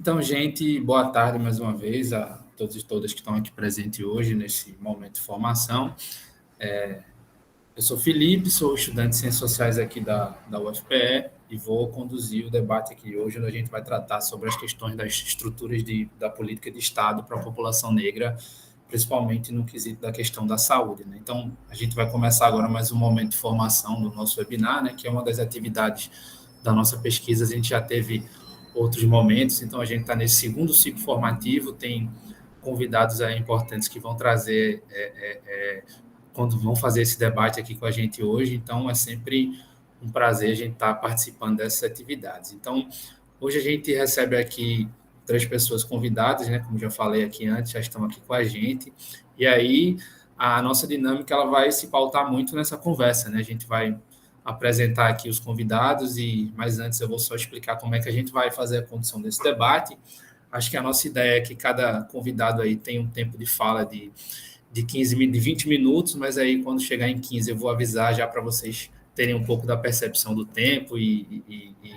Então, gente, boa tarde mais uma vez a todos e todas que estão aqui presentes hoje nesse momento de formação. Eu sou Felipe, sou estudante de Ciências Sociais aqui da UFPE e vou conduzir o debate aqui hoje, onde a gente vai tratar sobre as questões das estruturas da política de Estado para a população negra, principalmente no quesito da questão da saúde, né? Então, a gente vai começar agora mais um momento de formação do nosso webinar, né, que é uma das atividades da nossa pesquisa. A gente já teve outros momentos, então a gente está nesse segundo ciclo formativo, tem convidados aí importantes que vão trazer quando vão fazer esse debate aqui com a gente hoje, então é sempre um prazer a gente estar participando dessas atividades. Então, hoje a gente recebe aqui 3 pessoas convidadas, né, como já falei aqui antes, já estão aqui com a gente, e aí a nossa dinâmica ela vai se pautar muito nessa conversa, né, a gente vai apresentar aqui os convidados, mas antes eu vou só explicar como é que a gente vai fazer a condução desse debate. Acho que a nossa ideia é que cada convidado aí tem um tempo de fala de 20 minutos, mas aí quando chegar em 15 eu vou avisar já para vocês terem um pouco da percepção do tempo e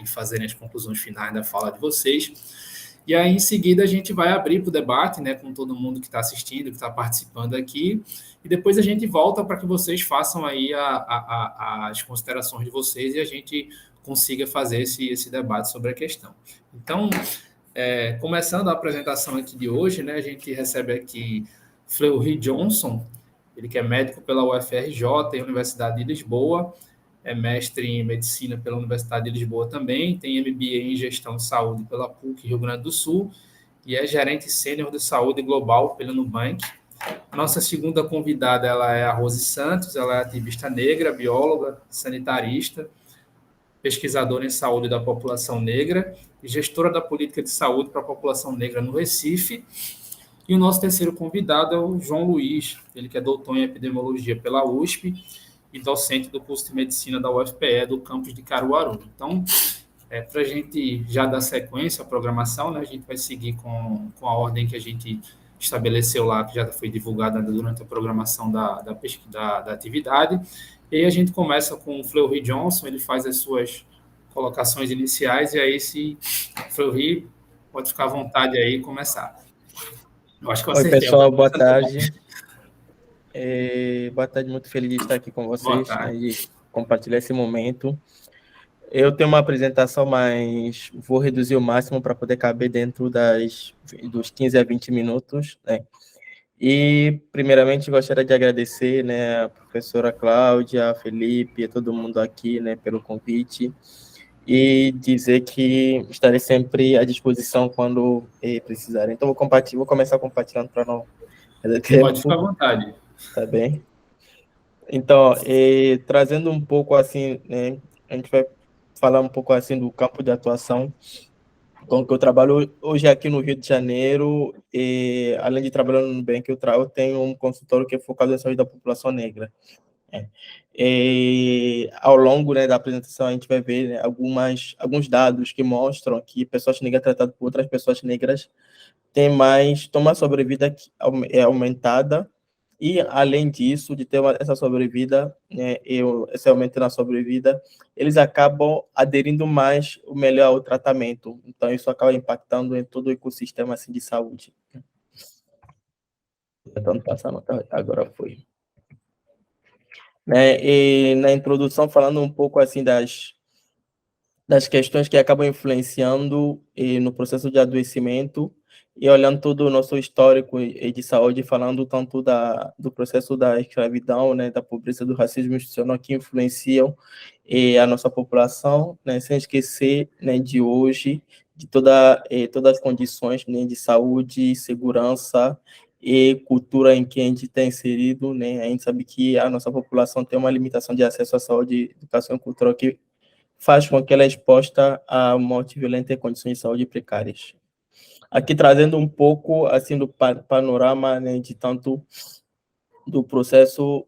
fazerem as conclusões finais da fala de vocês. E aí, em seguida, a gente vai abrir para o debate, né, com todo mundo que está assistindo, que está participando aqui, e depois a gente volta para que vocês façam aí as considerações de vocês e a gente consiga fazer esse debate sobre a questão. Então, começando a apresentação aqui de hoje, né, a gente recebe aqui Fleury Johnson, ele que é médico pela UFRJ e Universidade de Lisboa, é mestre em medicina pela Universidade de Lisboa também, tem MBA em gestão de saúde pela PUC Rio Grande do Sul e é gerente sênior de saúde global pela Nubank. Nossa segunda convidada ela é a Rose Santos, ela é ativista negra, bióloga, sanitarista, pesquisadora em saúde da população negra e gestora da política de saúde para a população negra no Recife. E o nosso terceiro convidado é o João Luiz, ele que é doutor em epidemiologia pela USP e docente do curso de medicina da UFPE do campus de Caruaru. Então, para a gente já dar sequência à programação, né, a gente vai seguir com a ordem que a gente estabeleceu lá, que já foi divulgada durante a programação da atividade. E aí a gente começa com o Fleury Johnson, ele faz as suas colocações iniciais, e aí, se Fleury, pode ficar à vontade aí e começar. Eu acho que eu Oi, acertei. pessoal, boa tarde. Boa tarde, muito feliz de estar aqui com vocês, né, e compartilhar esse momento. Eu tenho uma apresentação, mas vou reduzir o máximo para poder caber dentro dos 15 a 20 minutos, né? E, primeiramente, gostaria de agradecer, né, a professora Cláudia, a Felipe, a todo mundo aqui, né, pelo convite, e dizer que estarei sempre à disposição quando precisarem. Então, vou começar compartilhando para não perder tempo. Pode ficar à vontade. Tá bem? Então, trazendo um pouco assim, né, a gente vai falar um pouco assim do campo de atuação com que eu trabalho hoje aqui no Rio de Janeiro, e além de trabalhar no Nubank, eu tenho um consultório que é focado na saúde da população negra. Ao longo, né, da apresentação, a gente vai ver, né, alguns dados que mostram que pessoas negras tratadas por outras pessoas negras têm uma sobrevida aumentada, e, além disso, de ter essa sobrevida, né, esse aumento na sobrevida, eles acabam aderindo mais ou melhor ao tratamento. Então, isso acaba impactando em todo o ecossistema assim, de saúde. Tentando passar, agora foi. E na introdução, falando um pouco assim das questões que acabam influenciando no processo de adoecimento, e olhando todo o nosso histórico de saúde, falando tanto do processo da escravidão, né, da pobreza, do racismo institucional que influenciam a nossa população, né, sem esquecer, né, de hoje, de todas as condições, né, de saúde, segurança e cultura em que a gente está inserido, né. A gente sabe que a nossa população tem uma limitação de acesso à saúde, educação e cultura que faz com que ela é exposta a morte violenta e condições de saúde precárias. Aqui trazendo um pouco assim do panorama, né, de tanto do processo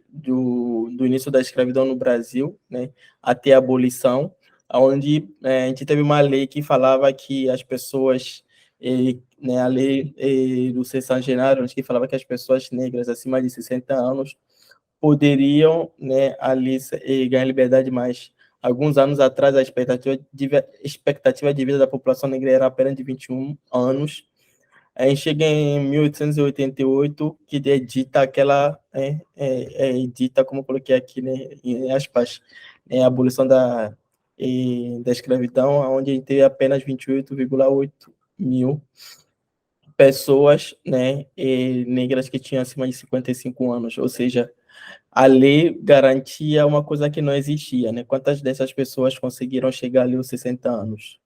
do início da escravidão no Brasil, né, até a abolição, onde a gente teve uma lei que falava que as pessoas, né, a lei do sexagenário, que falava que as pessoas negras acima de 60 anos poderiam, né, ali ganhar liberdade, mas alguns anos atrás, a expectativa de vida da população negra era apenas de 21 anos. A gente chega em 1888, que edita aquela, edita, como eu coloquei aqui, né, em aspas, a abolição da escravidão, onde a gente teve apenas 28,8 mil pessoas, né, negras que tinham acima de 55 anos, ou seja, a lei garantia uma coisa que não existia, né? Quantas dessas pessoas conseguiram chegar ali aos 60 anos?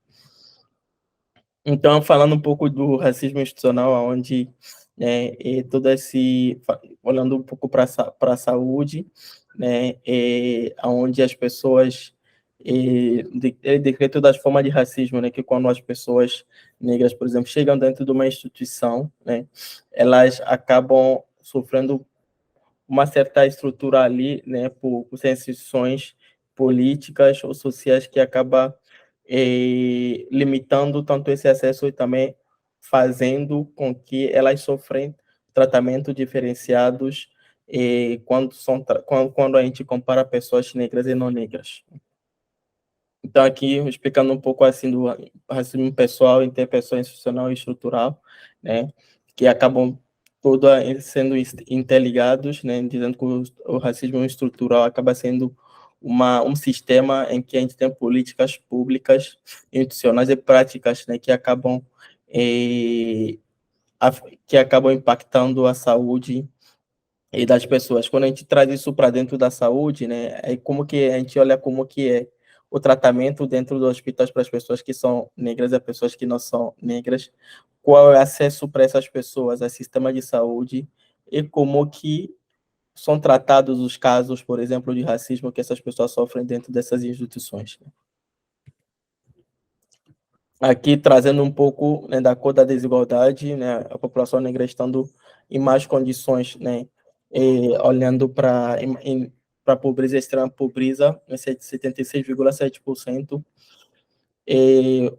Então, falando um pouco do racismo institucional, onde, né, todo esse, olhando um pouco para a saúde, né, onde as pessoas, decreto das formas de racismo, né, que quando as pessoas negras, por exemplo, chegam dentro de uma instituição, né, elas acabam sofrendo uma certa estrutura ali, né, por instituições políticas ou sociais que acaba limitando tanto esse acesso e também fazendo com que elas sofrem tratamento diferenciados quando a gente compara pessoas negras e não negras. Então, aqui, explicando um pouco assim do racismo pessoal, interpessoal, institucional e estrutural, né, que acabam todos sendo interligados, né, dizendo que o racismo estrutural acaba sendo um sistema em que a gente tem políticas públicas, institucionais e práticas, né, que acabam impactando a saúde e das pessoas. Quando a gente traz isso para dentro da saúde, né, é como que a gente olha como que é o tratamento dentro dos hospitais para as pessoas que são negras e pessoas que não são negras, qual é o acesso para essas pessoas ao sistema de saúde e como que são tratados os casos, por exemplo, de racismo que essas pessoas sofrem dentro dessas instituições. Aqui trazendo um pouco, né, da cor da desigualdade, né, a população negra estando em mais condições, né, olhando para a pobreza, extrema pobreza, 76,7%,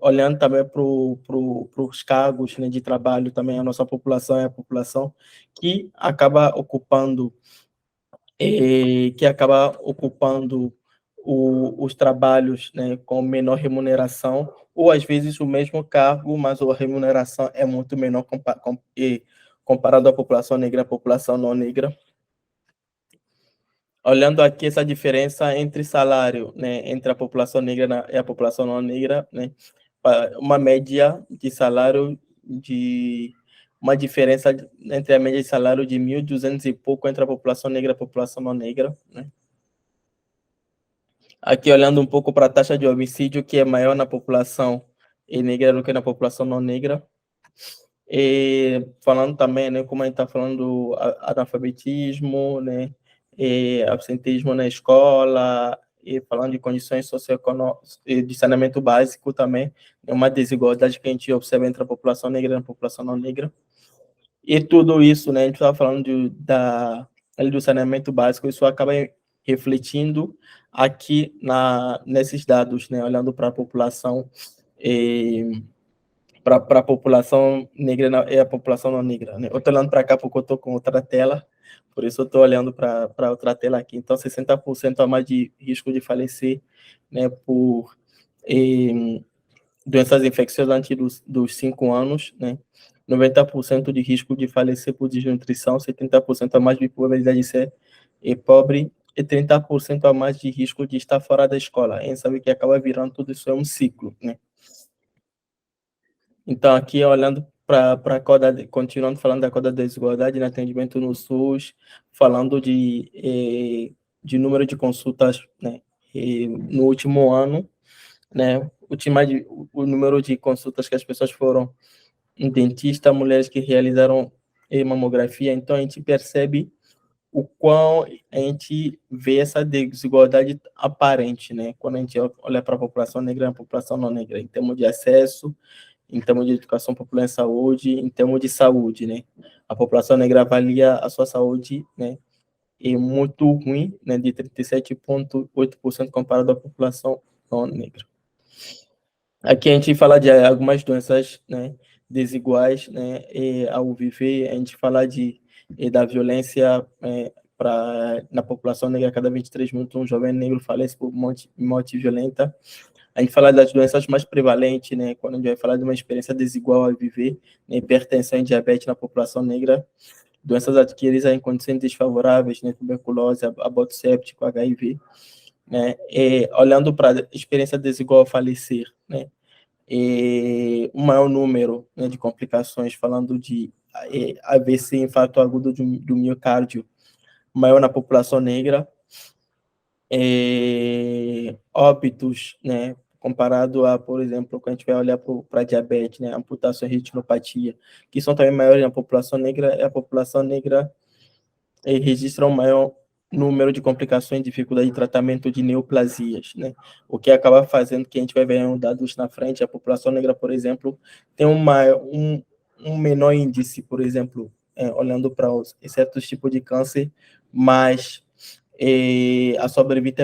olhando também para os cargos, né, de trabalho, também a nossa população é a população que acaba ocupando os trabalhos, né, com menor remuneração, ou às vezes o mesmo cargo, mas a remuneração é muito menor comparado à população negra e à população não negra. Olhando aqui essa diferença entre salário, né, entre a população negra e a população não negra, né, uma média de salário uma diferença entre a média de salário de 1.200 e pouco entre a população negra e a população não negra, né? Aqui olhando um pouco para a taxa de homicídio, que é maior na população negra do que na população não negra. E falando também, né, como a gente está falando do analfabetismo, né, absenteísmo na escola, e falando de condições socioeconômicas, de saneamento básico também, é uma desigualdade que a gente observa entre a população negra e a população não negra. E tudo isso, né, a gente estava falando do saneamento básico, isso acaba refletindo aqui nesses dados, né, olhando para a população para a população negra e a população não negra, né? Eu estou olhando para cá porque eu estou com outra tela, por isso eu estou olhando para outra tela aqui. Então, 60% a mais de risco de falecer, né, por doenças infecciosas antes dos 5 anos, né? 90% de risco de falecer por desnutrição, 70% a mais de probabilidade de ser pobre e 30% a mais de risco de estar fora da escola. A gente sabe que acaba virando tudo isso é um ciclo, né? Então, aqui olhando para a coda, continuando falando da coda da desigualdade no atendimento no SUS, falando de número de consultas, né, no último ano, né, o número de consultas que as pessoas foram em dentista, mulheres que realizaram mamografia, então a gente percebe o quão a gente vê essa desigualdade aparente, né, quando a gente olha para a população negra e a população não negra, em termos de acesso, em termos de educação popular em saúde, em termos de saúde, né? A população negra avalia a sua saúde, né, é muito ruim, né, de 37,8% comparado à população não negra. Aqui a gente fala de algumas doenças, né, desiguais, né, ao viver, a gente fala da violência na população negra, a cada 23 minutos um jovem negro falece por morte violenta. A gente fala das doenças mais prevalentes, né, quando a gente vai falar de uma experiência desigual a viver, né, hipertensão e diabetes na população negra, doenças adquiridas em condições desfavoráveis, né, tuberculose, aborto séptico, HIV, né, olhando para a experiência desigual a falecer, né, o maior número, né, de complicações, falando de AVC, infarto agudo do miocárdio, maior na população negra, óbitos, né, comparado a, por exemplo, quando a gente vai olhar para diabetes, né, amputação e retinopatia, que são também maiores na população negra, a população negra registra um maior número de complicações e dificuldade de tratamento de neoplasias, né, o que acaba fazendo que a gente vai ver dados na frente, a população negra, por exemplo, tem um menor índice, por exemplo, olhando para certos tipos de câncer, mas a sobrevida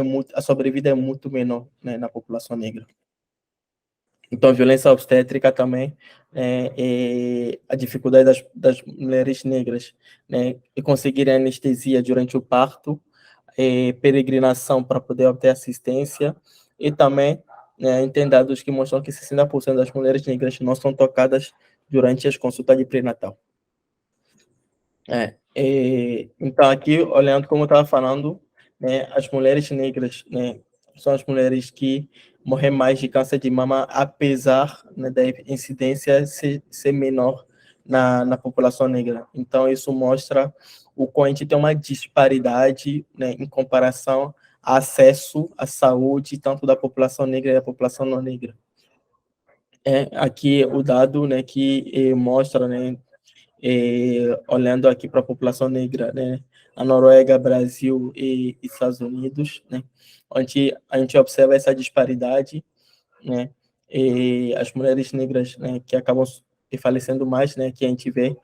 é muito menor, né, na população negra. Então, a violência obstétrica também, a dificuldade das mulheres negras, né, de conseguirem anestesia durante o parto, peregrinação para poder obter assistência, e também, né, tem dados que mostram que 60% das mulheres negras não são tocadas durante as consultas de pré-natal. Então, aqui, olhando como eu estava falando, né, as mulheres negras, né, são as mulheres que morrem mais de câncer de mama, apesar, né, da incidência ser menor na população negra. Então, isso mostra o quanto a gente tem uma disparidade, né, em comparação ao acesso à saúde, tanto da população negra e da população não negra. Aqui o dado, né, que mostra, né, olhando aqui para a população negra, né, a Noruega, Brasil e Estados Unidos, né, onde a gente observa essa disparidade, né, e as mulheres negras, né, que acabam falecendo mais, né, que a gente vê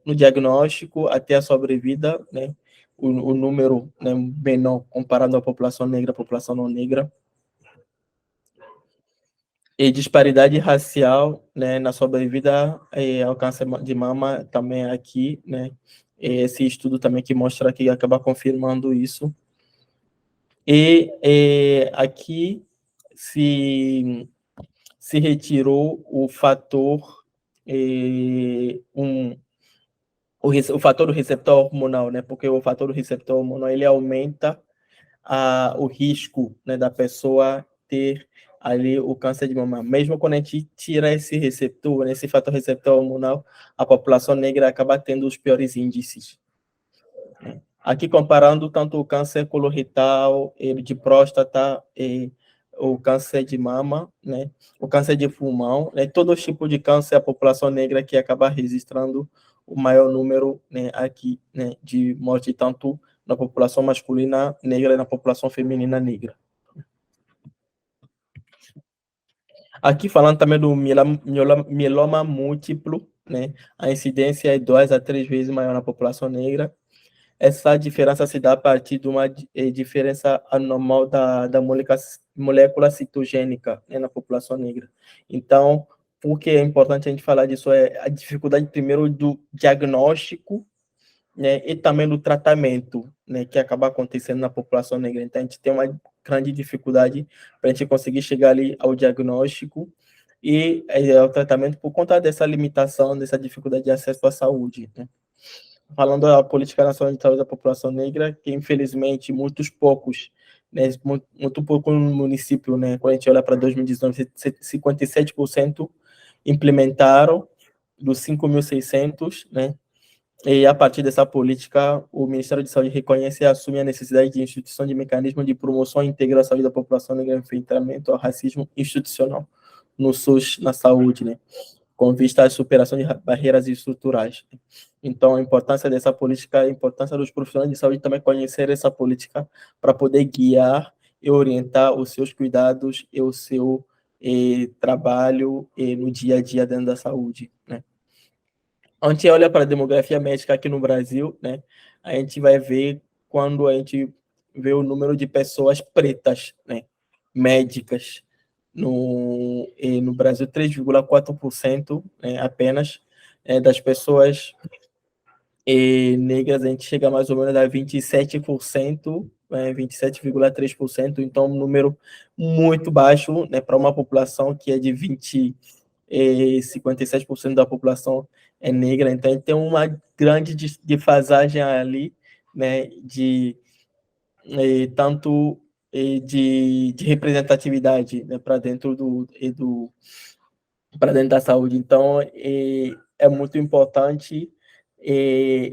no diagnóstico até a sobrevida, né, o número, né, menor comparado à população negra, à população não negra. E disparidade racial, né, na sobrevida ao câncer de mama também aqui, né, esse estudo também que mostra que acaba confirmando isso. E aqui se retirou o fator o fator do receptor hormonal, né, porque o fator do receptor hormonal ele aumenta o risco, né, da pessoa ter ali o câncer de mama. Mesmo quando a gente tira esse receptor, né, esse fator receptor hormonal, a população negra acaba tendo os piores índices. Aqui comparando tanto o câncer coloretal, de próstata e o câncer de mama, né, o câncer de pulmão, né, todo tipo de câncer, a população negra que acaba registrando o maior número, né, aqui, né, de morte tanto na população masculina negra e na população feminina negra. Aqui falando também do mieloma múltiplo, né, a incidência é 2 a 3 vezes maior na população negra. Essa diferença se dá a partir de uma diferença anormal da molécula citogênica, né, na população negra. Então, por que é importante a gente falar disso? É a dificuldade, primeiro, do diagnóstico, né, e também do tratamento, né, que acaba acontecendo na população negra. Então, a gente tem uma grande dificuldade para a gente conseguir chegar ali ao diagnóstico e ao tratamento por conta dessa limitação, dessa dificuldade de acesso à saúde, né. Falando da Política Nacional de Saúde da População Negra, que infelizmente muitos poucos, né, muito pouco no município, né, quando a gente olha para 2019, 57% implementaram dos 5.600, né, e a partir dessa política, o Ministério de Saúde reconhece e assume a necessidade de instituição de mecanismos de promoção e integração da saúde da população negra e enfrentamento ao racismo institucional no SUS, na saúde, né, com vista à superação de barreiras estruturais. Então, a importância dessa política, a importância dos profissionais de saúde também conhecer essa política para poder guiar e orientar os seus cuidados e o seu trabalho no dia a dia dentro da saúde, né. A gente olha para a demografia médica aqui no Brasil, né, a gente vai ver quando a gente vê o número de pessoas pretas, né, médicas, no Brasil, 3,4%, né, apenas das pessoas negras, a gente chega mais ou menos a 27%, 27,3%, então um número muito baixo, né, para uma população que é de 57% da população é negra, então tem uma grande defasagem ali, né, tanto de representatividade, né, para dentro para dentro da saúde. Então, é muito importante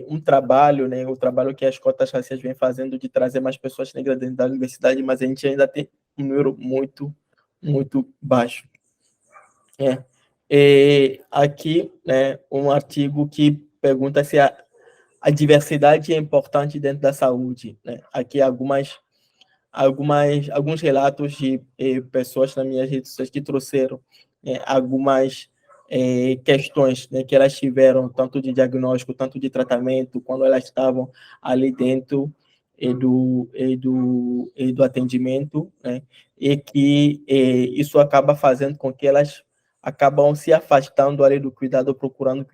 um trabalho, né, o trabalho que as cotas raciais vem fazendo de trazer mais pessoas negras dentro da universidade, mas a gente ainda tem um número muito, muito baixo. Aqui, né, um artigo que pergunta se a diversidade é importante dentro da saúde, né? Aqui alguns relatos de pessoas nas minhas redes sociais que trouxeram algumas questões, né, que elas tiveram, tanto de diagnóstico, tanto de tratamento, quando elas estavam ali dentro do atendimento, né, e que isso acaba fazendo com que elas acabam se afastando ali do cuidado, procurando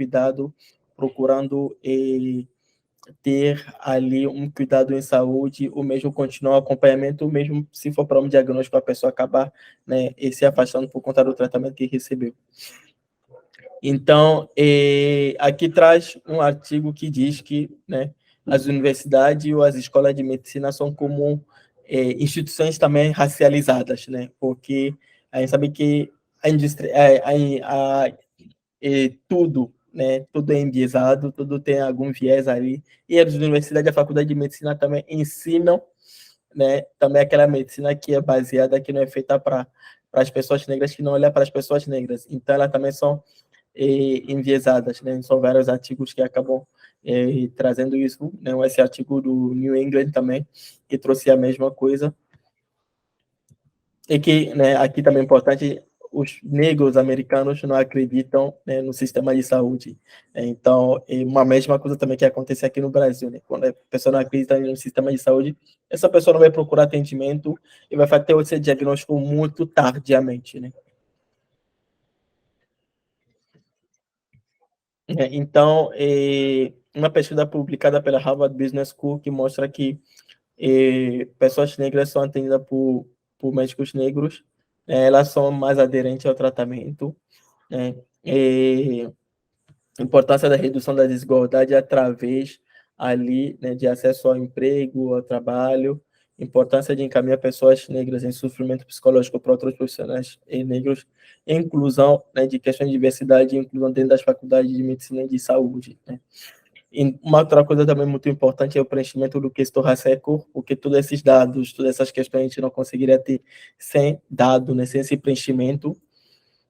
ter ali um cuidado em saúde, ou mesmo continuar o acompanhamento, ou mesmo se for para um diagnóstico, a pessoa acabar, né, se afastando por conta do tratamento que recebeu. Então, aqui traz um artigo que diz que, né, as universidades ou as escolas de medicina são como instituições também racializadas, né, porque a gente sabe que a indústria, tudo, né? Tudo é enviesado, tudo tem algum viés ali. E as universidades e a faculdade de medicina também ensinam, né? Também aquela medicina que é baseada, que não é feita para as pessoas negras, que não olha para as pessoas negras. Então, elas também são enviesadas, né? São vários artigos que acabam trazendo isso, né? Esse artigo do New England também, que trouxe a mesma coisa. E que, né, aqui também é importante, os negros americanos não acreditam, né, no sistema de saúde. Então, uma mesma coisa também que acontece aqui no Brasil, né? Quando a pessoa não acredita no sistema de saúde, essa pessoa não vai procurar atendimento e vai ter esse diagnóstico muito tardiamente, né? Então, uma pesquisa publicada pela Harvard Business School que mostra que pessoas negras são atendidas por médicos negros, elas são mais aderentes ao tratamento, né? Importância da redução da desigualdade através ali, né, de acesso ao emprego, ao trabalho, importância de encaminhar pessoas negras em sofrimento psicológico para outros profissionais negros, inclusão, né, de questões de diversidade e inclusão dentro das faculdades de medicina e de saúde, né? E uma outra coisa também muito importante é o preenchimento do quesito racial, porque todos esses dados, todas essas questões a gente não conseguiria ter sem dado, né, sem esse preenchimento.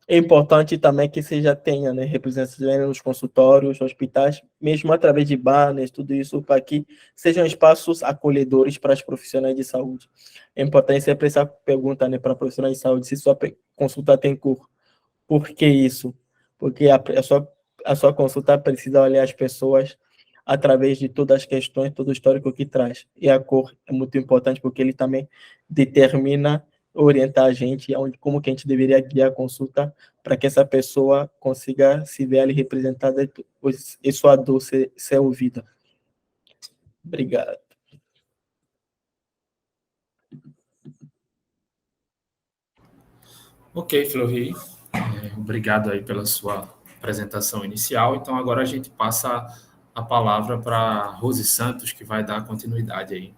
É importante também que você já tenha, né, representação nos consultórios, hospitais, mesmo através de banners, tudo isso, para que sejam espaços acolhedores para os profissionais de saúde. É importante sempre essa pergunta, né, para profissionais de saúde, se sua consulta tem cor. Por que isso? Porque a sua consulta precisa olhar as pessoas através de todas as questões, todo o histórico que traz. E a cor é muito importante porque ele também determina, orientar a gente aonde, como que a gente deveria guiar a consulta para que essa pessoa consiga se ver ali representada e sua dor ser ouvida. Obrigado. Ok, Fleury, obrigado aí pela sua apresentação inicial. Então, agora a gente passa a palavra para Rose Santos, que vai dar continuidade aí.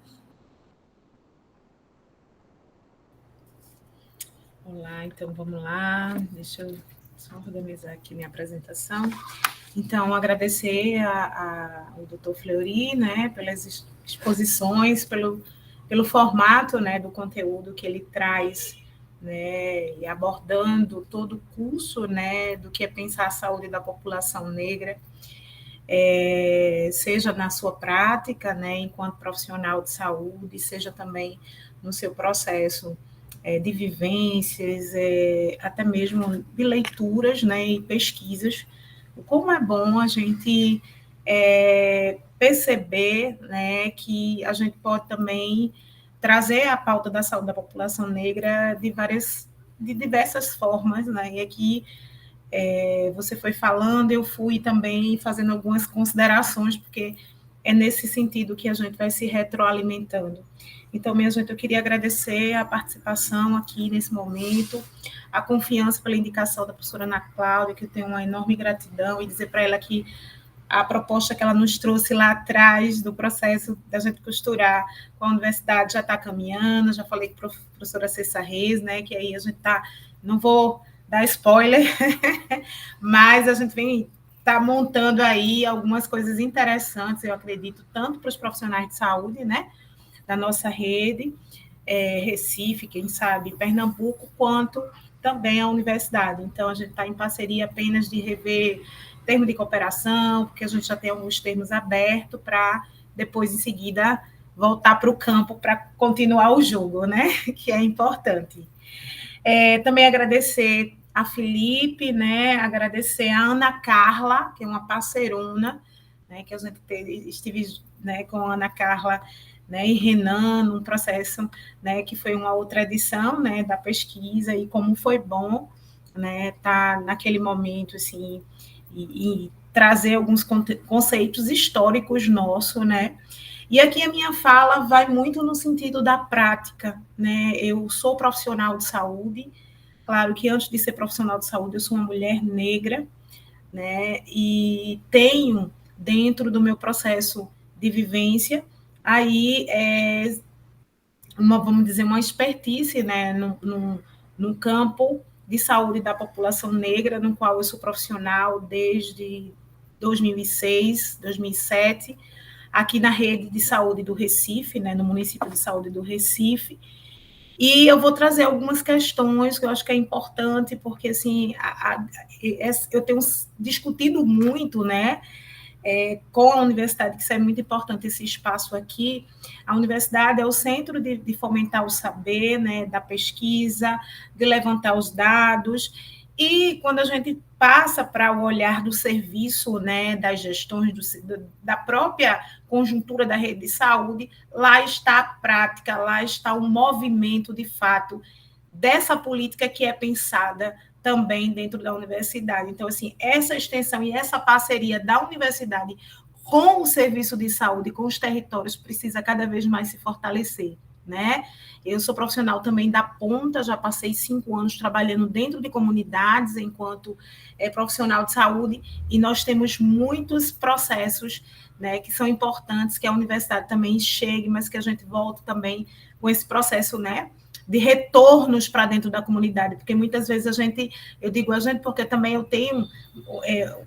Olá, então vamos lá. Deixa eu só organizar aqui minha apresentação. Então, agradecer ao Dr. Fleury, né, pelas exposições, pelo formato, né, do conteúdo que ele traz, né, e abordando todo o curso, né, do que é pensar a saúde da população negra, seja na sua prática, né, enquanto profissional de saúde, seja também no seu processo de vivências, até mesmo de leituras, né, e pesquisas. Como é bom a gente perceber, né, que a gente pode também trazer a pauta da saúde da população negra de diversas formas, né, e aqui você foi falando, eu fui também fazendo algumas considerações, porque é nesse sentido que a gente vai se retroalimentando. Então, minha gente, eu queria agradecer a participação aqui nesse momento, a confiança pela indicação da professora Ana Cláudia, que eu tenho uma enorme gratidão, e dizer para ela que a proposta que ela nos trouxe lá atrás do processo da gente costurar com a universidade já está caminhando, já falei com a professora Cessa Reis, né, que aí a gente está, não vou dar spoiler, mas a gente está montando aí algumas coisas interessantes, eu acredito, tanto para os profissionais de saúde, né, da nossa rede, Recife, quem sabe, Pernambuco, quanto também a universidade. Então, a gente está em parceria apenas de rever termo de cooperação, porque a gente já tem alguns termos abertos para depois, em seguida, voltar para o campo para continuar o jogo, né? Que é importante. Também agradecer a Felipe, né? Agradecer a Ana Carla, que é uma parceirona, né? Que a gente estive, né, com a Ana Carla, né, e Renan, num processo, né, que foi uma outra edição, né, da pesquisa, e como foi bom, né, tá naquele momento, assim, e trazer alguns conceitos históricos nossos, né, e aqui a minha fala vai muito no sentido da prática, né, eu sou profissional de saúde, claro que antes de ser profissional de saúde eu sou uma mulher negra, né, e tenho dentro do meu processo de vivência aí vamos dizer, uma expertise, né, no campo de saúde da população negra, no qual eu sou profissional desde 2006, 2007, aqui na rede de saúde do Recife, né, no município de saúde do Recife, e eu vou trazer algumas questões que eu acho que é importante, porque, assim, eu tenho discutido muito, né, com a universidade, que isso é muito importante, esse espaço aqui. A universidade é o centro de fomentar o saber, né, da pesquisa, de levantar os dados, e quando a gente passa para o olhar do serviço, né, das gestões, da própria conjuntura da rede de saúde, lá está a prática, lá está o movimento, de fato, dessa política que é pensada também dentro da universidade. Então, assim, essa extensão e essa parceria da universidade com o serviço de saúde, com os territórios, precisa cada vez mais se fortalecer, né? Eu sou profissional também da ponta, já passei 5 anos trabalhando dentro de comunidades enquanto profissional de saúde, e nós temos muitos processos, né, que são importantes, que a universidade também chegue, mas que a gente volte também com esse processo, né, de retornos para dentro da comunidade, porque muitas vezes eu digo a gente porque também eu tenho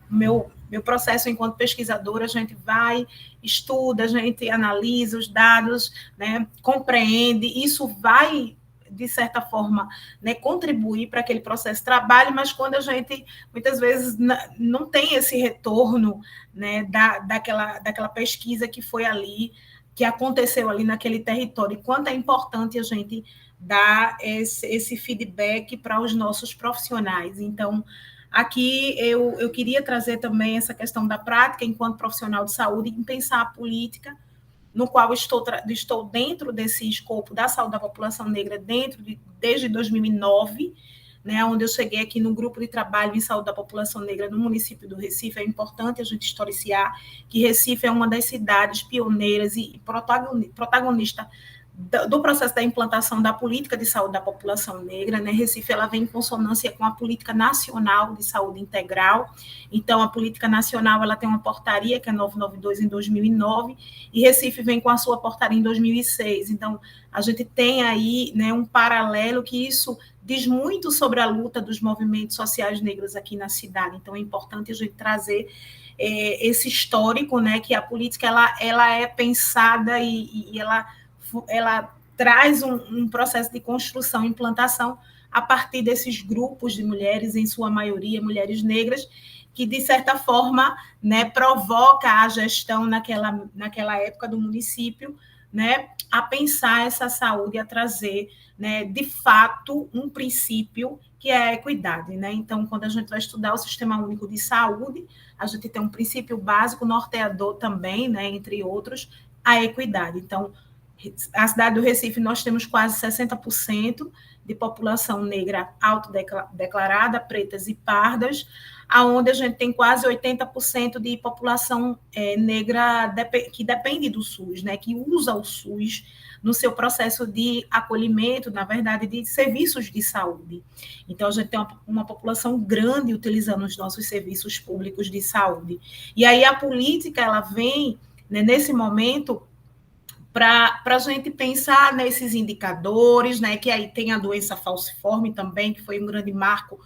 meu processo enquanto pesquisadora, a gente vai, estuda, a gente analisa os dados, né, compreende, isso vai, de certa forma, né, contribuir para aquele processo de trabalho, mas quando a gente, muitas vezes, não tem esse retorno, né, daquela pesquisa que foi ali, que aconteceu ali naquele território, e quanto é importante a gente dar esse feedback para os nossos profissionais. Então, aqui eu queria trazer também essa questão da prática enquanto profissional de saúde, em pensar a política, no qual estou dentro desse escopo da saúde da população negra desde 2009, né, onde eu cheguei aqui no grupo de trabalho em saúde da população negra no município do Recife. É importante a gente historiciar que Recife é uma das cidades pioneiras e protagonista do processo da implantação da política de saúde da população negra, né? Recife, ela vem em consonância com a política nacional de saúde integral. Então, a política nacional, ela tem uma portaria, que é 992, em 2009, e Recife vem com a sua portaria em 2006. Então, a gente tem aí, né, um paralelo, que isso diz muito sobre a luta dos movimentos sociais negros aqui na cidade. Então, é importante a gente trazer esse histórico, né, que a política ela é pensada e ela traz um processo de construção e implantação a partir desses grupos de mulheres, em sua maioria mulheres negras, que, de certa forma, né, provoca a gestão naquela época do município, né, a pensar essa saúde, a trazer, né, de fato, um princípio que é a equidade, né? Então, quando a gente vai estudar o Sistema Único de Saúde, a gente tem um princípio básico, norteador também, né, entre outros, a equidade. Então, A cidade do Recife, nós temos quase 60% de população negra autodeclarada, pretas e pardas, aonde a gente tem quase 80% de população negra que depende do SUS, né, que usa o SUS no seu processo de acolhimento, na verdade, de serviços de saúde. Então, a gente tem uma população grande utilizando os nossos serviços públicos de saúde. E aí a política, ela vem, né, nesse momento, para a gente pensar nesses indicadores, né, que aí tem a doença falciforme também, que foi um grande marco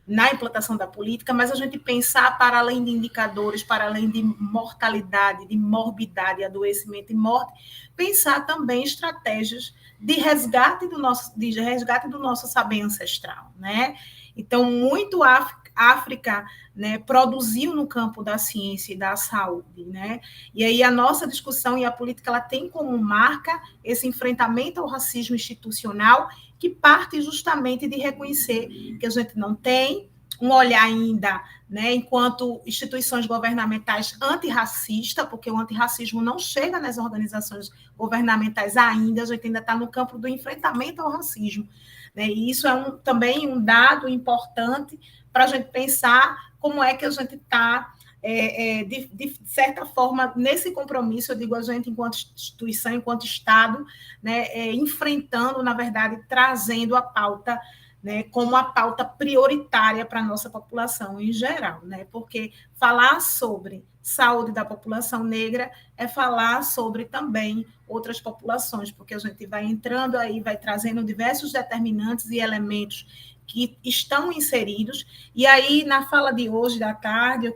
na implantação da política, mas a gente pensar para além de indicadores, para além de mortalidade, de morbidade, adoecimento e morte, pensar também estratégias de resgate do nosso saber ancestral, né? Então, muito África, né, produziu no campo da ciência e da saúde, né? E aí a nossa discussão e a política, ela tem como marca esse enfrentamento ao racismo institucional, que parte justamente de reconhecer que a gente não tem um olhar ainda, né, enquanto instituições governamentais antirracista, porque o antirracismo não chega nas organizações governamentais ainda, a gente ainda está no campo do enfrentamento ao racismo, né? E isso é também um dado importante para a gente pensar como é que a gente está, de certa forma, nesse compromisso, eu digo a gente enquanto instituição, enquanto Estado, né, enfrentando, na verdade, trazendo a pauta, né, como a pauta prioritária para a nossa população em geral, né? Porque falar sobre saúde da população negra é falar sobre também outras populações, porque a gente vai entrando aí, vai trazendo diversos determinantes e elementos que estão inseridos, e aí, na fala de hoje, da tarde,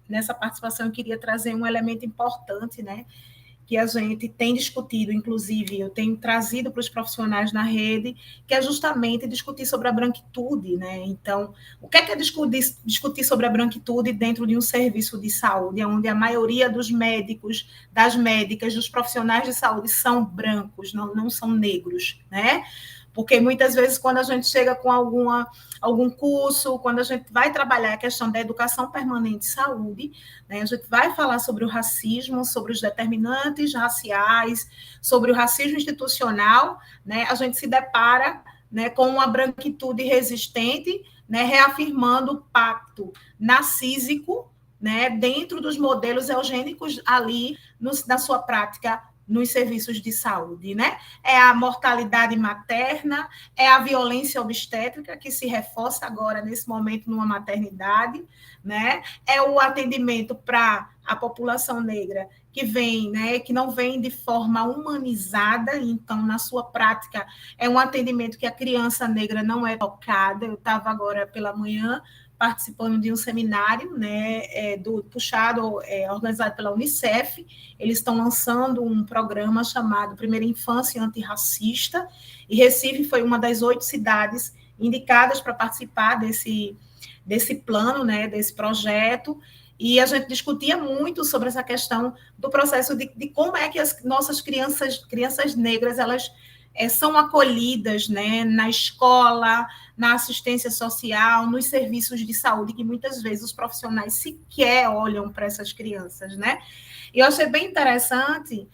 nessa participação, eu queria trazer um elemento importante, né, que a gente tem discutido, inclusive, eu tenho trazido para os profissionais na rede, que é justamente discutir sobre a branquitude, né? Então, o que é discutir sobre a branquitude dentro de um serviço de saúde, onde a maioria dos médicos, das médicas, dos profissionais de saúde são brancos, não são negros, né? Porque muitas vezes, quando a gente chega com algum curso, quando a gente vai trabalhar a questão da educação permanente de saúde, né, a gente vai falar sobre o racismo, sobre os determinantes raciais, sobre o racismo institucional, né, a gente se depara, né, com uma branquitude resistente, né, reafirmando o pacto narcísico, né, dentro dos modelos eugênicos ali na sua prática nos serviços de saúde, né? É a mortalidade materna, é a violência obstétrica, que se reforça agora, nesse momento, numa maternidade, né? É o atendimento para a população negra que vem, né, que não vem de forma humanizada, então, na sua prática, é um atendimento que a criança negra não é tocada. Eu estava agora pela manhã participando de um seminário, né, organizado pela Unicef. Eles estão lançando um programa chamado Primeira Infância Antirracista, e Recife foi uma das 8 cidades indicadas para participar desse plano, né, desse projeto, e a gente discutia muito sobre essa questão do processo de como é que as nossas crianças negras, elas são acolhidas, né, na escola, na assistência social, nos serviços de saúde, que muitas vezes os profissionais sequer olham para essas crianças, né? E eu achei bem interessante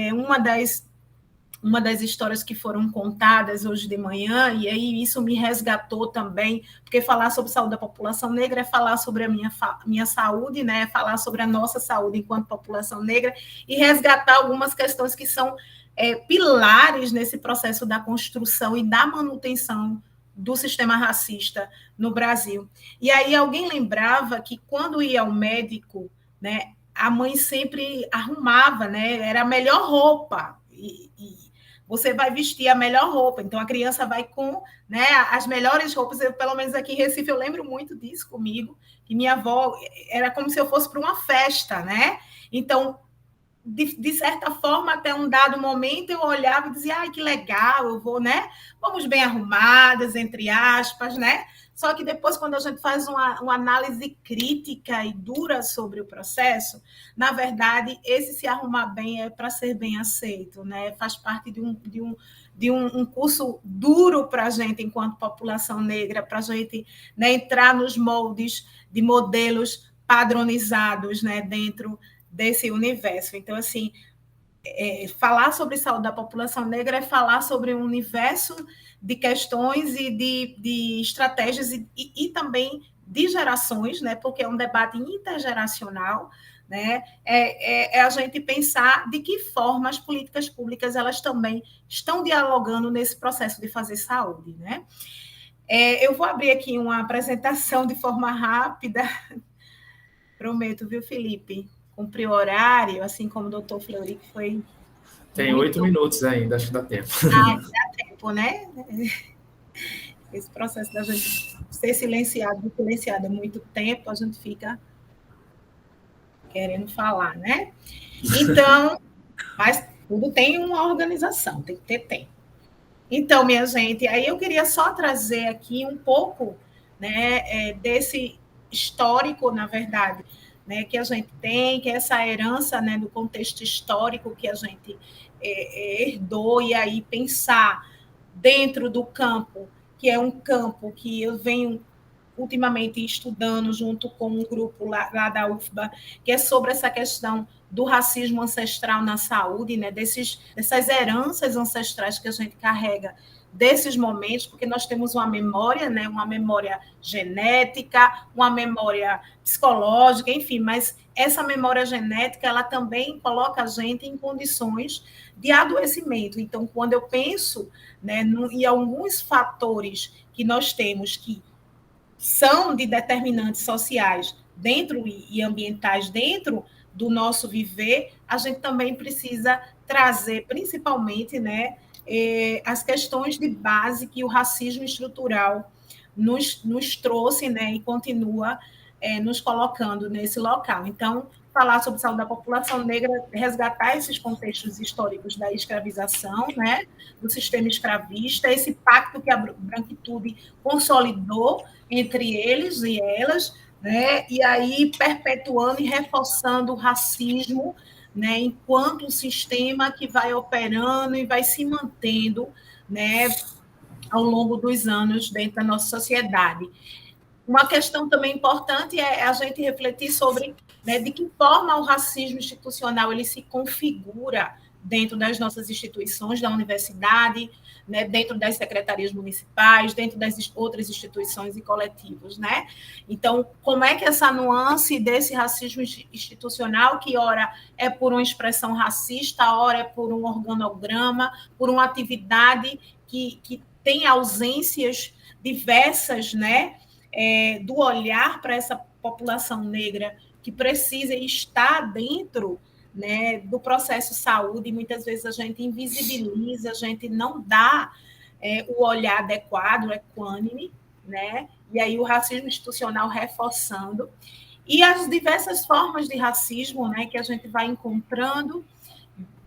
uma das histórias que foram contadas hoje de manhã, e aí isso me resgatou também, porque falar sobre saúde da população negra é falar sobre a minha saúde, né? É falar sobre a nossa saúde enquanto população negra, e resgatar algumas questões que são pilares nesse processo da construção e da manutenção do sistema racista no Brasil. E aí alguém lembrava que quando ia ao médico, né, a mãe sempre arrumava, né, era a melhor roupa, e você vai vestir a melhor roupa, então a criança vai com, né, as melhores roupas. Eu, pelo menos aqui em Recife, eu lembro muito disso comigo, que minha avó era como se eu fosse para uma festa, né? Então, de certa forma, até um dado momento, eu olhava e dizia, ai, que legal, eu vou, né? Vamos bem arrumadas, entre aspas, né? Só que depois, quando a gente faz uma análise crítica e dura sobre o processo, na verdade, esse se arrumar bem é para ser bem aceito, né? Faz parte de um curso duro para a gente, enquanto população negra, para a gente, né, entrar nos moldes de modelos padronizados, né, dentro desse universo. Então, assim, falar sobre saúde da população negra é falar sobre um universo de questões e de estratégias e também de gerações, né? Porque é um debate intergeracional, né? É a gente pensar de que forma as políticas públicas elas também estão dialogando nesse processo de fazer saúde, né? Eu vou abrir aqui uma apresentação de forma rápida, prometo, viu, Felipe? Cumprir o horário, assim como o doutor Fleury, que foi. Tem 8 minutos ainda, acho que dá tempo. Dá tempo, né? Esse processo da gente ser silenciado há muito tempo, a gente fica querendo falar, né? Então, mas tudo tem uma organização, tem que ter tempo. Então, minha gente, aí eu queria só trazer aqui um pouco, né, desse histórico, na verdade, né, que a gente tem, que é essa herança, né, do contexto histórico que a gente herdou, e aí pensar dentro do campo, que é um campo que eu venho ultimamente estudando junto com um grupo lá da UFBA, que é sobre essa questão do racismo ancestral na saúde, né? Dessas heranças ancestrais que a gente carrega desses momentos, porque nós temos uma memória, né? Uma memória genética, uma memória psicológica, enfim, mas essa memória genética, ela também coloca a gente em condições de adoecimento. Então, quando eu penso, né, em alguns fatores que nós temos que são de determinantes sociais dentro e ambientais dentro do nosso viver, a gente também precisa trazer, principalmente, né, as questões de base que o racismo estrutural nos trouxe, né, e continua nos colocando nesse local. Então, falar sobre saúde da população negra, resgatar esses contextos históricos da escravização, né, do sistema escravista, esse pacto que a branquitude consolidou entre eles e elas, né, e aí perpetuando e reforçando o racismo, né, enquanto um sistema que vai operando e vai se mantendo, né, ao longo dos anos dentro da nossa sociedade. Uma questão também importante é a gente refletir sobre, né, de que forma o racismo institucional ele se configura dentro das nossas instituições, da universidade, né, dentro das secretarias municipais, dentro das outras instituições e coletivos, né? Então, como é que essa nuance desse racismo institucional, que ora é por uma expressão racista, ora é por um organograma, por uma atividade que tem ausências diversas, né? Do olhar para essa população negra que precisa estar dentro, né, do processo saúde, e muitas vezes a gente invisibiliza, a gente não dá o olhar adequado, equânime, né? E aí o racismo institucional reforçando. E as diversas formas de racismo, né, que a gente vai encontrando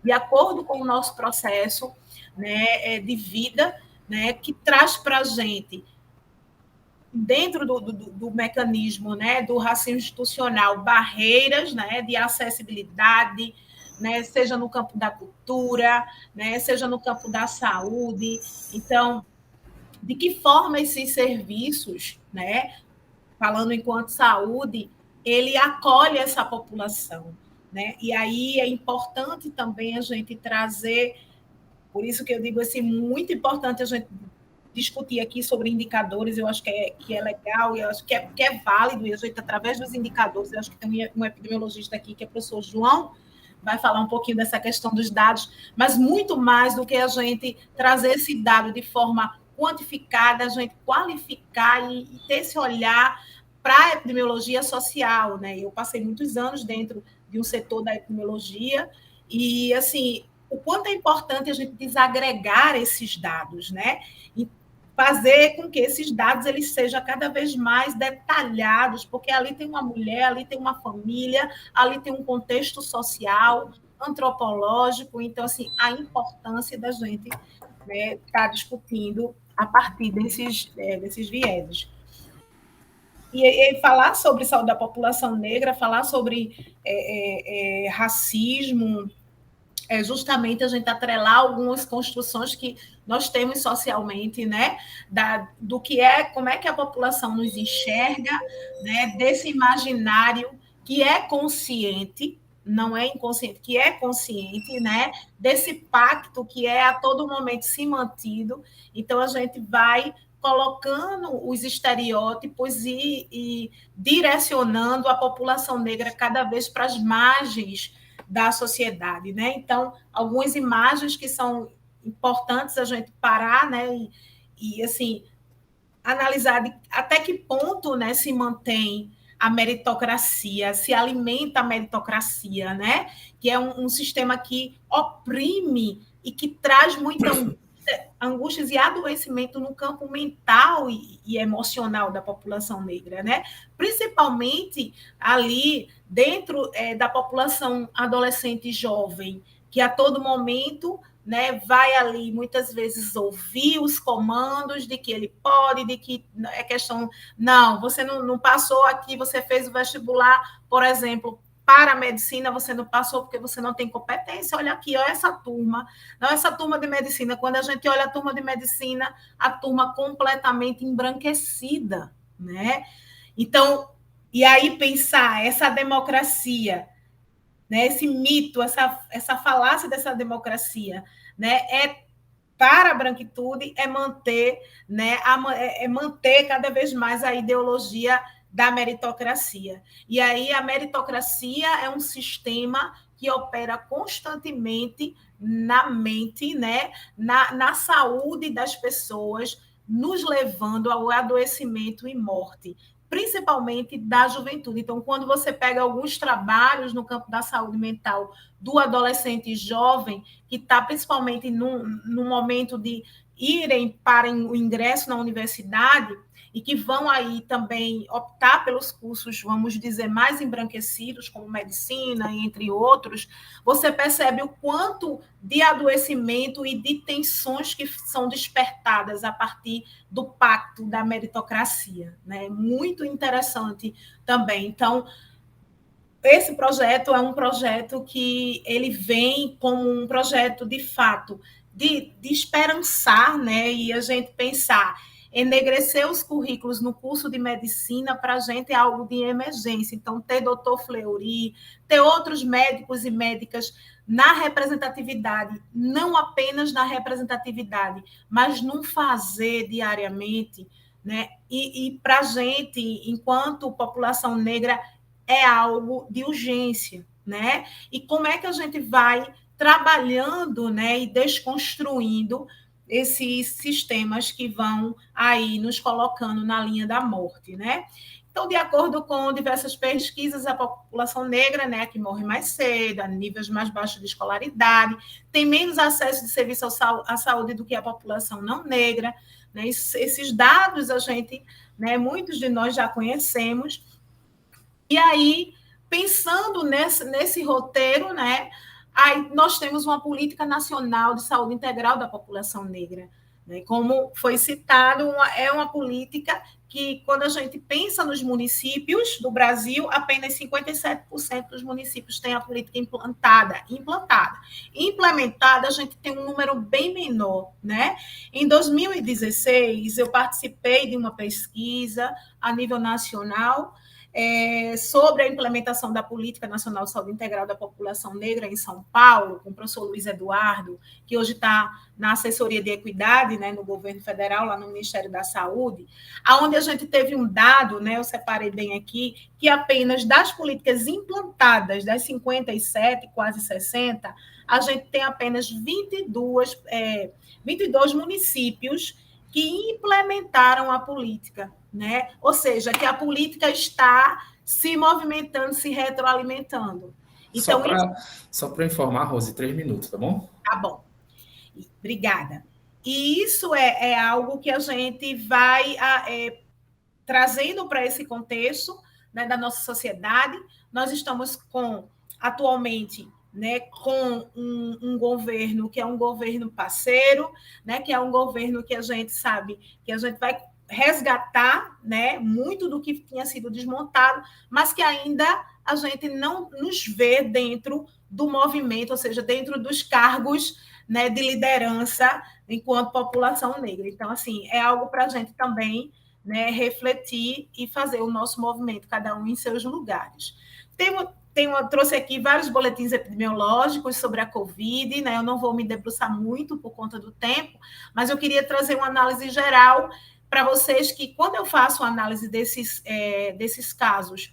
de acordo com o nosso processo, né, de vida, né, que traz para a gente dentro do mecanismo, né, do racismo institucional, barreiras, né, de acessibilidade, né, seja no campo da cultura, né, seja no campo da saúde. Então, de que forma esses serviços, né, falando enquanto saúde, ele acolhe essa população, né? E aí é importante também a gente trazer, por isso que eu digo assim, muito importante a gente discutir aqui sobre indicadores, eu acho que é legal, e eu acho que é válido, e a gente, através dos indicadores, eu acho que tem um epidemiologista aqui, que é o professor João, vai falar um pouquinho dessa questão dos dados, mas muito mais do que a gente trazer esse dado de forma quantificada, a gente qualificar e ter esse olhar para a epidemiologia social, né? Eu passei muitos anos dentro de um setor da epidemiologia, e, assim, o quanto é importante a gente desagregar esses dados, né? E fazer com que esses dados eles sejam cada vez mais detalhados, porque ali tem uma mulher, ali tem uma família, ali tem um contexto social, antropológico, então, assim, a importância da gente, né, estar discutindo a partir desses vieses. E falar sobre saúde da população negra, falar sobre racismo, justamente a gente atrelar algumas construções que nós temos socialmente, né, do que como é que a população nos enxerga, né, desse imaginário que é consciente, não é inconsciente, que é consciente, né, desse pacto que é a todo momento se mantido. Então, a gente vai colocando os estereótipos e direcionando a população negra cada vez para as margens da sociedade, né? Então, algumas imagens que são importantes a gente parar, né, e assim, analisar até que ponto, né, se mantém a meritocracia, se alimenta a meritocracia, né? Que é um sistema que oprime e que traz muita angústias e adoecimento no campo mental e emocional da população negra, né? Principalmente ali dentro da população adolescente e jovem, que a todo momento, né, vai ali muitas vezes ouvir os comandos de que ele pode, de que é questão, não, você não passou aqui, você fez o vestibular, por exemplo, para a medicina, você não passou porque você não tem competência. Olha aqui, olha essa turma. Não, essa turma de medicina, quando a gente olha a turma de medicina, a turma completamente embranquecida, né? Então, e aí pensar essa democracia, né, esse mito, essa falácia dessa democracia, né, para a branquitude é manter, né, manter cada vez mais a ideologia da meritocracia. E aí a meritocracia é um sistema que opera constantemente na mente, né, na saúde das pessoas, nos levando ao adoecimento e morte, principalmente da juventude. Então, quando você pega alguns trabalhos no campo da saúde mental do adolescente jovem, que está principalmente no momento de irem para o ingresso na universidade, e que vão aí também optar pelos cursos, vamos dizer, mais embranquecidos, como medicina, entre outros, você percebe o quanto de adoecimento e de tensões que são despertadas a partir do pacto da meritocracia, né? Muito interessante também. Então, esse projeto é um projeto que ele vem como um projeto, de fato, de esperançar, né? E a gente pensar, enegrecer os currículos no curso de medicina para a gente é algo de emergência. Então, ter doutor Fleury, ter outros médicos e médicas na representatividade, não apenas na representatividade, mas no fazer diariamente, né? E para a gente, enquanto população negra, é algo de urgência, né? E como é que a gente vai trabalhando, né, e desconstruindo esses sistemas que vão aí nos colocando na linha da morte, né? Então, de acordo com diversas pesquisas, a população negra, né, que morre mais cedo, a níveis mais baixos de escolaridade, tem menos acesso de serviço à saúde do que a população não negra, né? Esses dados a gente, né, muitos de nós já conhecemos. E aí, pensando nesse roteiro, né, aí nós temos uma política nacional de saúde integral da população negra, né? Como foi citado, é uma política que, quando a gente pensa nos municípios do Brasil, apenas 57% dos municípios têm a política implementada. Implementada, a gente tem um número bem menor, né? Em 2016, eu participei de uma pesquisa a nível nacional sobre a implementação da Política Nacional de Saúde Integral da População Negra em São Paulo, com o professor Luiz Eduardo, que hoje está na assessoria de equidade, né, no governo federal, lá no Ministério da Saúde, onde a gente teve um dado, né, eu separei bem aqui, que apenas das políticas implantadas, das 57, quase 60, a gente tem apenas 22 municípios que implementaram a política, né? Ou seja, que a política está se movimentando, se retroalimentando. Então, só para informar, Rose, 3 minutos, tá bom? Tá bom. Obrigada. E isso é algo que a gente vai trazendo para esse contexto, né, da nossa sociedade. Nós estamos atualmente, né, com um governo que é um governo parceiro, né, que é um governo que a gente sabe que a gente vai resgatar, né, muito do que tinha sido desmontado, mas que ainda a gente não nos vê dentro do movimento, ou seja, dentro dos cargos, né, de liderança enquanto população negra. Então, assim, é algo para a gente também, né, refletir e fazer o nosso movimento, cada um em seus lugares. trouxe aqui vários boletins epidemiológicos sobre a Covid, né? Eu não vou me debruçar muito por conta do tempo, mas eu queria trazer uma análise geral para vocês, que quando eu faço a análise desses casos,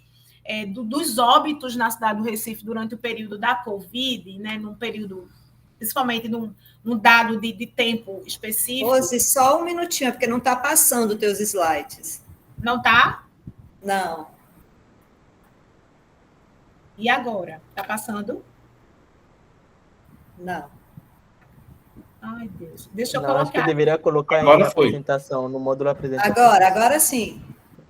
dos óbitos na cidade do Recife durante o período da Covid, né? Num período, principalmente num dado de tempo específico. Rose, só um minutinho, porque não está passando os teus slides. Não está? Não. E agora? Está passando? Não. Ai, Deus. Deixa eu Não, colocar. acho que deveria colocar Agora em foi. apresentação, no módulo apresentação. Agora sim.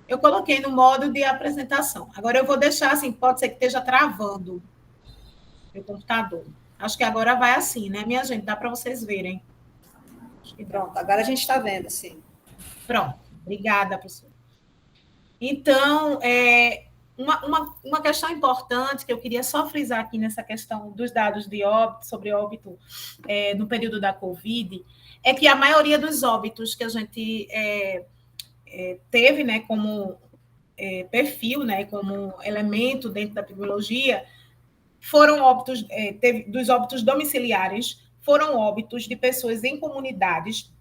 Eu coloquei no modo de apresentação. Agora eu vou deixar assim, pode ser que esteja travando meu computador. Acho que agora vai assim, né, minha gente? Dá para vocês verem. Pronto, agora a gente está vendo, sim. Pronto. Obrigada, professora. Então, uma questão importante que eu queria só frisar aqui nessa questão dos dados de óbito, sobre óbito no período da Covid, é que a maioria dos óbitos que a gente teve, né, como perfil, né, como elemento dentro da epidemiologia, foram óbitos, dos óbitos domiciliares, foram óbitos de pessoas em comunidades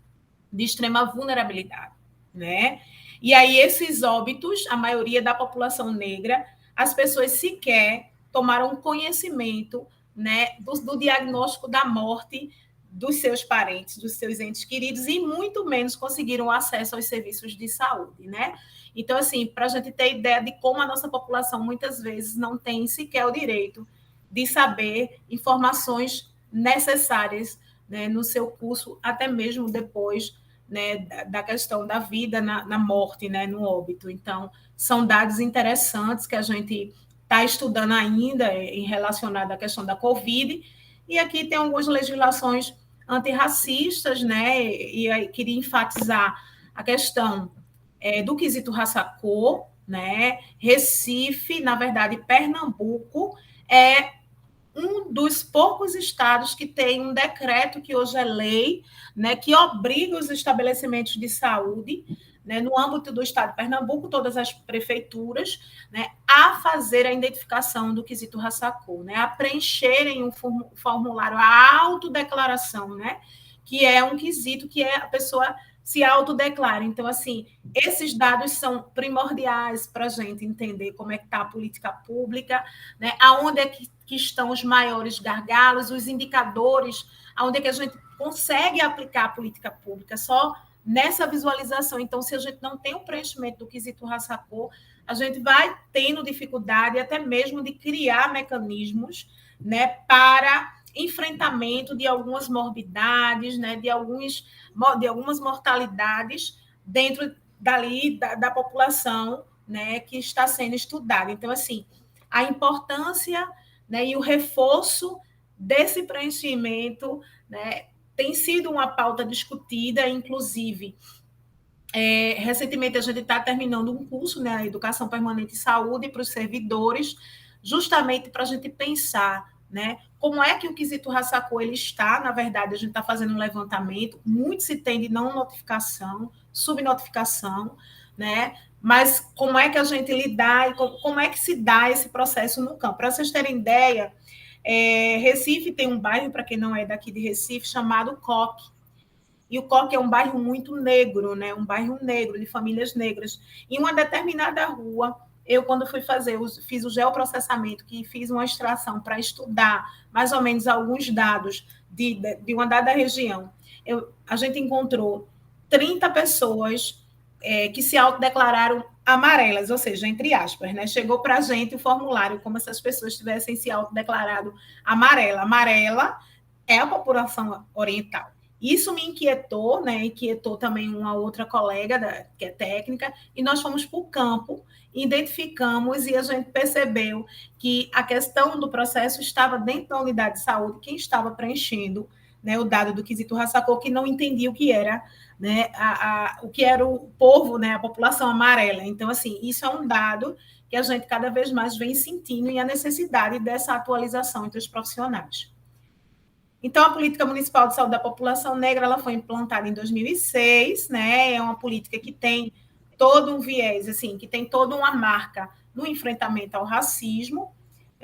de extrema vulnerabilidade, né? E aí, esses óbitos, a maioria da população negra, as pessoas sequer tomaram conhecimento, né, do diagnóstico da morte dos seus parentes, dos seus entes queridos, e muito menos conseguiram acesso aos serviços de saúde, né? Então, assim, para a gente ter ideia de como a nossa população, muitas vezes, não tem sequer o direito de saber informações necessárias, né, no seu curso, até mesmo depois, né, da questão da vida na morte, né, no óbito. Então, são dados interessantes que a gente está estudando ainda em relacionado à questão da Covid, e aqui tem algumas legislações antirracistas, né, e aí queria enfatizar a questão do quesito raça-cor, né, Recife, na verdade, Pernambuco, é um dos poucos estados que tem um decreto que hoje é lei, né, que obriga os estabelecimentos de saúde, né, no âmbito do estado de Pernambuco, todas as prefeituras, né, a fazer a identificação do quesito raça-cor, né, a preencherem um formulário, a autodeclaração, né, que é um quesito que a pessoa se autodeclara. Então, assim, esses dados são primordiais para a gente entender como é que está a política pública, né? Aonde é que estão os maiores gargalos, os indicadores, aonde é que a gente consegue aplicar a política pública, só nessa visualização. Então, se a gente não tem o preenchimento do quesito raça-cor, a gente vai tendo dificuldade até mesmo de criar mecanismos, né, para enfrentamento de algumas morbidades, né, de algumas mortalidades dentro dali da população, né, que está sendo estudada. Então, assim, a importância, né, e o reforço desse preenchimento, né, tem sido uma pauta discutida, inclusive, recentemente a gente está terminando um curso, né, a Educação Permanente e Saúde para os servidores, justamente para a gente pensar, né, como é que o quesito raça-cor ele está. Na verdade, a gente está fazendo um levantamento, muito se tem de não notificação, subnotificação, né, mas como é que a gente lidar e como é que se dá esse processo no campo. Para vocês terem ideia, Recife tem um bairro, para quem não é daqui de Recife, chamado Coque. E o Coque é um bairro muito negro, né? Um bairro negro, de famílias negras. Em uma determinada rua, eu, quando fui fiz o geoprocessamento, que fiz uma extração para estudar mais ou menos alguns dados de uma dada região, a gente encontrou 30 pessoas que se autodeclararam amarelas, ou seja, entre aspas, né? Chegou para a gente o formulário como se as pessoas tivessem se autodeclarado amarela. Amarela é a população oriental. Isso me inquietou, né? Inquietou também uma outra colega que é técnica, e nós fomos para o campo, identificamos e a gente percebeu que a questão do processo estava dentro da unidade de saúde, quem estava preenchendo, né, o dado do quesito raça-cor, que não entendia o que era, né, o que era o povo, né, a população amarela. Então, assim, isso é um dado que a gente cada vez mais vem sentindo, e a necessidade dessa atualização entre os profissionais. Então, a Política Municipal de Saúde da População Negra ela foi implantada em 2006, né? É uma política que tem todo um viés, assim, que tem toda uma marca no enfrentamento ao racismo,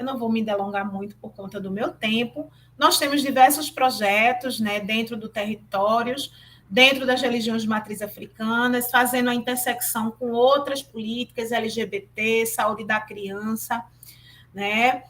eu não vou me delongar muito por conta do meu tempo. Nós temos diversos projetos, né, dentro do territórios, dentro das religiões de matriz africanas, fazendo a intersecção com outras políticas LGBT, saúde da criança, né?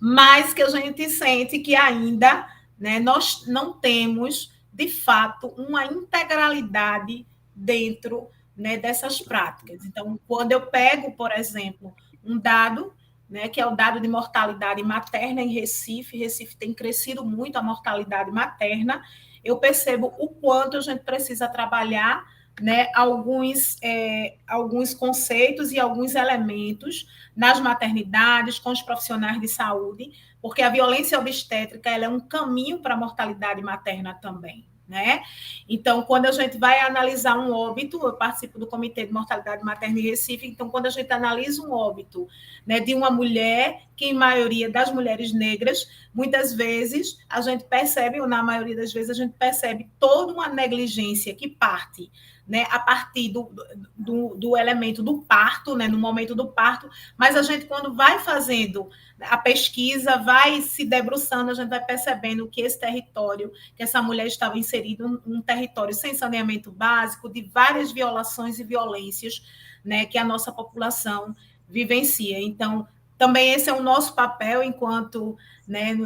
Mas que a gente sente que ainda, né, nós não temos, de fato, uma integralidade dentro, né, dessas práticas. Então, quando eu pego, por exemplo, um dado, né, que é o dado de mortalidade materna em Recife, Recife tem crescido muito a mortalidade materna, eu percebo o quanto a gente precisa trabalhar, né, alguns conceitos e alguns elementos nas maternidades, com os profissionais de saúde, porque a violência obstétrica ela é um caminho para a mortalidade materna também, né? Então, quando a gente vai analisar um óbito, eu participo do Comitê de Mortalidade Materna em Recife, então, quando a gente analisa um óbito, né, de uma mulher, que em maioria das mulheres negras, muitas vezes a gente percebe, ou na maioria das vezes a gente percebe toda uma negligência que parte, né, a partir do elemento do parto, né, no momento do parto, mas a gente, quando vai fazendo a pesquisa, vai se debruçando, a gente vai percebendo que esse território, que essa mulher estava inserida, um território sem saneamento básico, de várias violações e violências, né, que a nossa população vivencia. Então, também esse é o nosso papel enquanto, né,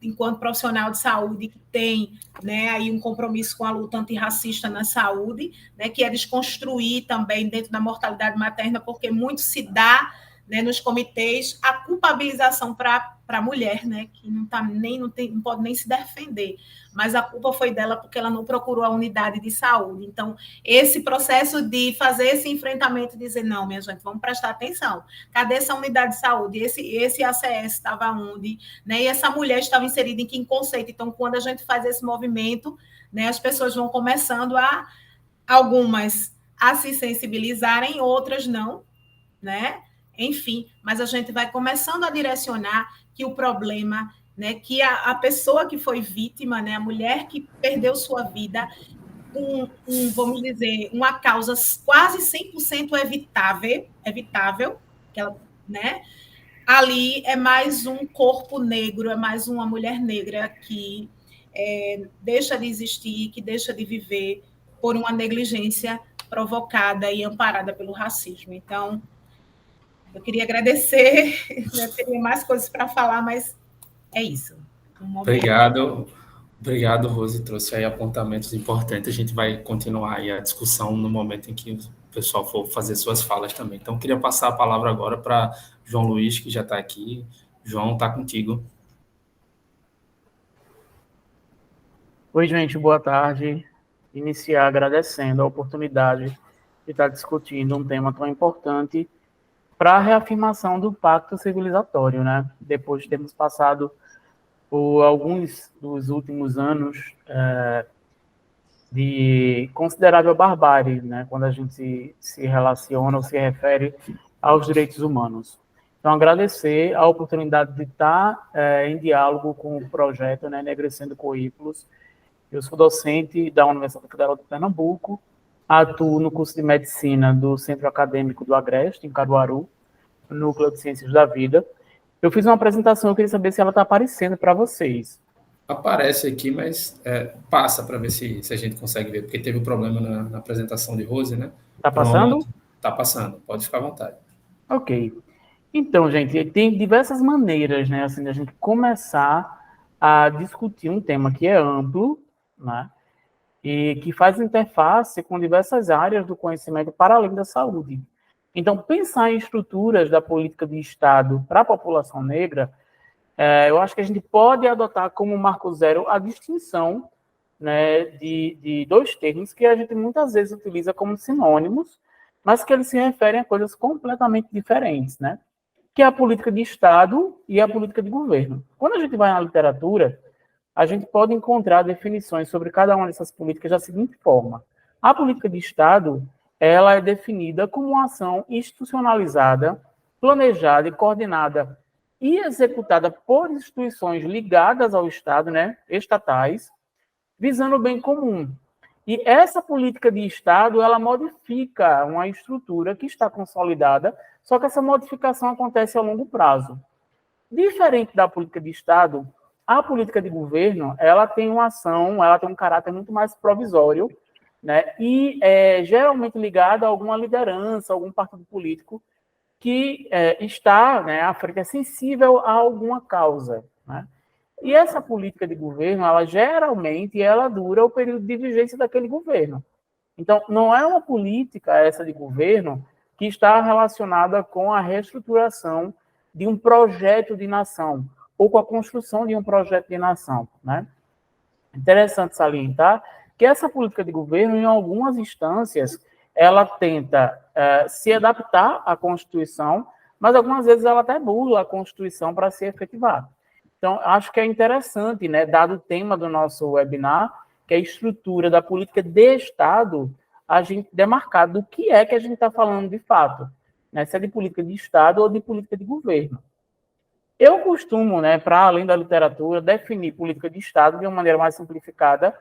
enquanto profissional de saúde que tem, né, aí um compromisso com a luta antirracista na saúde, né, que é desconstruir também dentro da mortalidade materna, porque muito se dá, né, nos comitês a culpabilização para a mulher, né, que não pode nem se defender, mas a culpa foi dela porque ela não procurou a unidade de saúde. Então, esse processo de fazer esse enfrentamento, dizer, não, minha gente, vamos prestar atenção, cadê essa unidade de saúde? Esse ACS estava onde? Né? E essa mulher estava inserida em que conceito? Então, quando a gente faz esse movimento, né, as pessoas vão começando algumas a se sensibilizarem, outras não, né? Enfim, mas a gente vai começando a direcionar que o problema, né, que a pessoa que foi vítima, né, a mulher que perdeu sua vida, vamos dizer, uma causa quase 100% evitável, que ela, né, ali é mais um corpo negro, é mais uma mulher negra que deixa de existir, que deixa de viver por uma negligência provocada e amparada pelo racismo. Então, eu queria agradecer, eu teria mais coisas para falar, mas é isso. Obrigado, Rose, trouxe aí apontamentos importantes, a gente vai continuar aí a discussão no momento em que o pessoal for fazer suas falas também. Então, queria passar a palavra agora para João Luiz, que já está aqui. João, está contigo. Oi, gente, boa tarde. Iniciar agradecendo a oportunidade de estar discutindo um tema tão importante para a reafirmação do pacto civilizatório, né? Depois de termos passado por alguns dos últimos anos de considerável barbárie, né? Quando a gente se relaciona ou se refere aos direitos humanos. Então, agradecer a oportunidade de estar em diálogo com o projeto, né, Enegrecendo Currículos. Eu sou docente da Universidade Federal de Pernambuco, atuo no curso de Medicina do Centro Acadêmico do Agreste, em Caruaru, Núcleo de Ciências da Vida. Eu fiz uma apresentação, eu queria saber se ela está aparecendo para vocês. Aparece aqui, mas passa para ver se a gente consegue ver, porque teve um problema na apresentação de Rose, né? Está passando? Está passando, pode ficar à vontade. Ok. Então, gente, tem diversas maneiras, né, assim, de a gente começar a discutir um tema que é amplo, né, e que faz interface com diversas áreas do conhecimento para além da saúde. Então, pensar em estruturas da política de Estado para a população negra, eu acho que a gente pode adotar como marco zero a distinção, né, de dois termos que a gente muitas vezes utiliza como sinônimos, mas que eles se referem a coisas completamente diferentes, né? Que é a política de Estado e a política de governo. Quando a gente vai na literatura, a gente pode encontrar definições sobre cada uma dessas políticas da seguinte forma. A política de Estado, ela é definida como uma ação institucionalizada, planejada e coordenada e executada por instituições ligadas ao Estado, né, estatais, visando o bem comum. E essa política de Estado, ela modifica uma estrutura que está consolidada, só que essa modificação acontece a longo prazo. Diferente da política de Estado, a política de governo, ela tem uma ação, ela tem um caráter muito mais provisório, né? E é geralmente ligada a alguma liderança, algum partido político que está, né, à frente, é sensível a alguma causa, né? E essa política de governo, ela geralmente ela dura o período de vigência daquele governo. Então, não é uma política essa de governo que está relacionada com a reestruturação de um projeto de nação ou com a construção de um projeto de nação, né? Interessante salientar que essa política de governo, em algumas instâncias, ela tenta se adaptar à Constituição, mas algumas vezes ela até burla a Constituição para se efetivar. Então, acho que é interessante, né, dado o tema do nosso webinar, que é a estrutura da política de Estado, a gente demarcar do que é que a gente está falando de fato, né, se é de política de Estado ou de política de governo. Eu costumo, né, para além da literatura, definir política de Estado de uma maneira mais simplificada,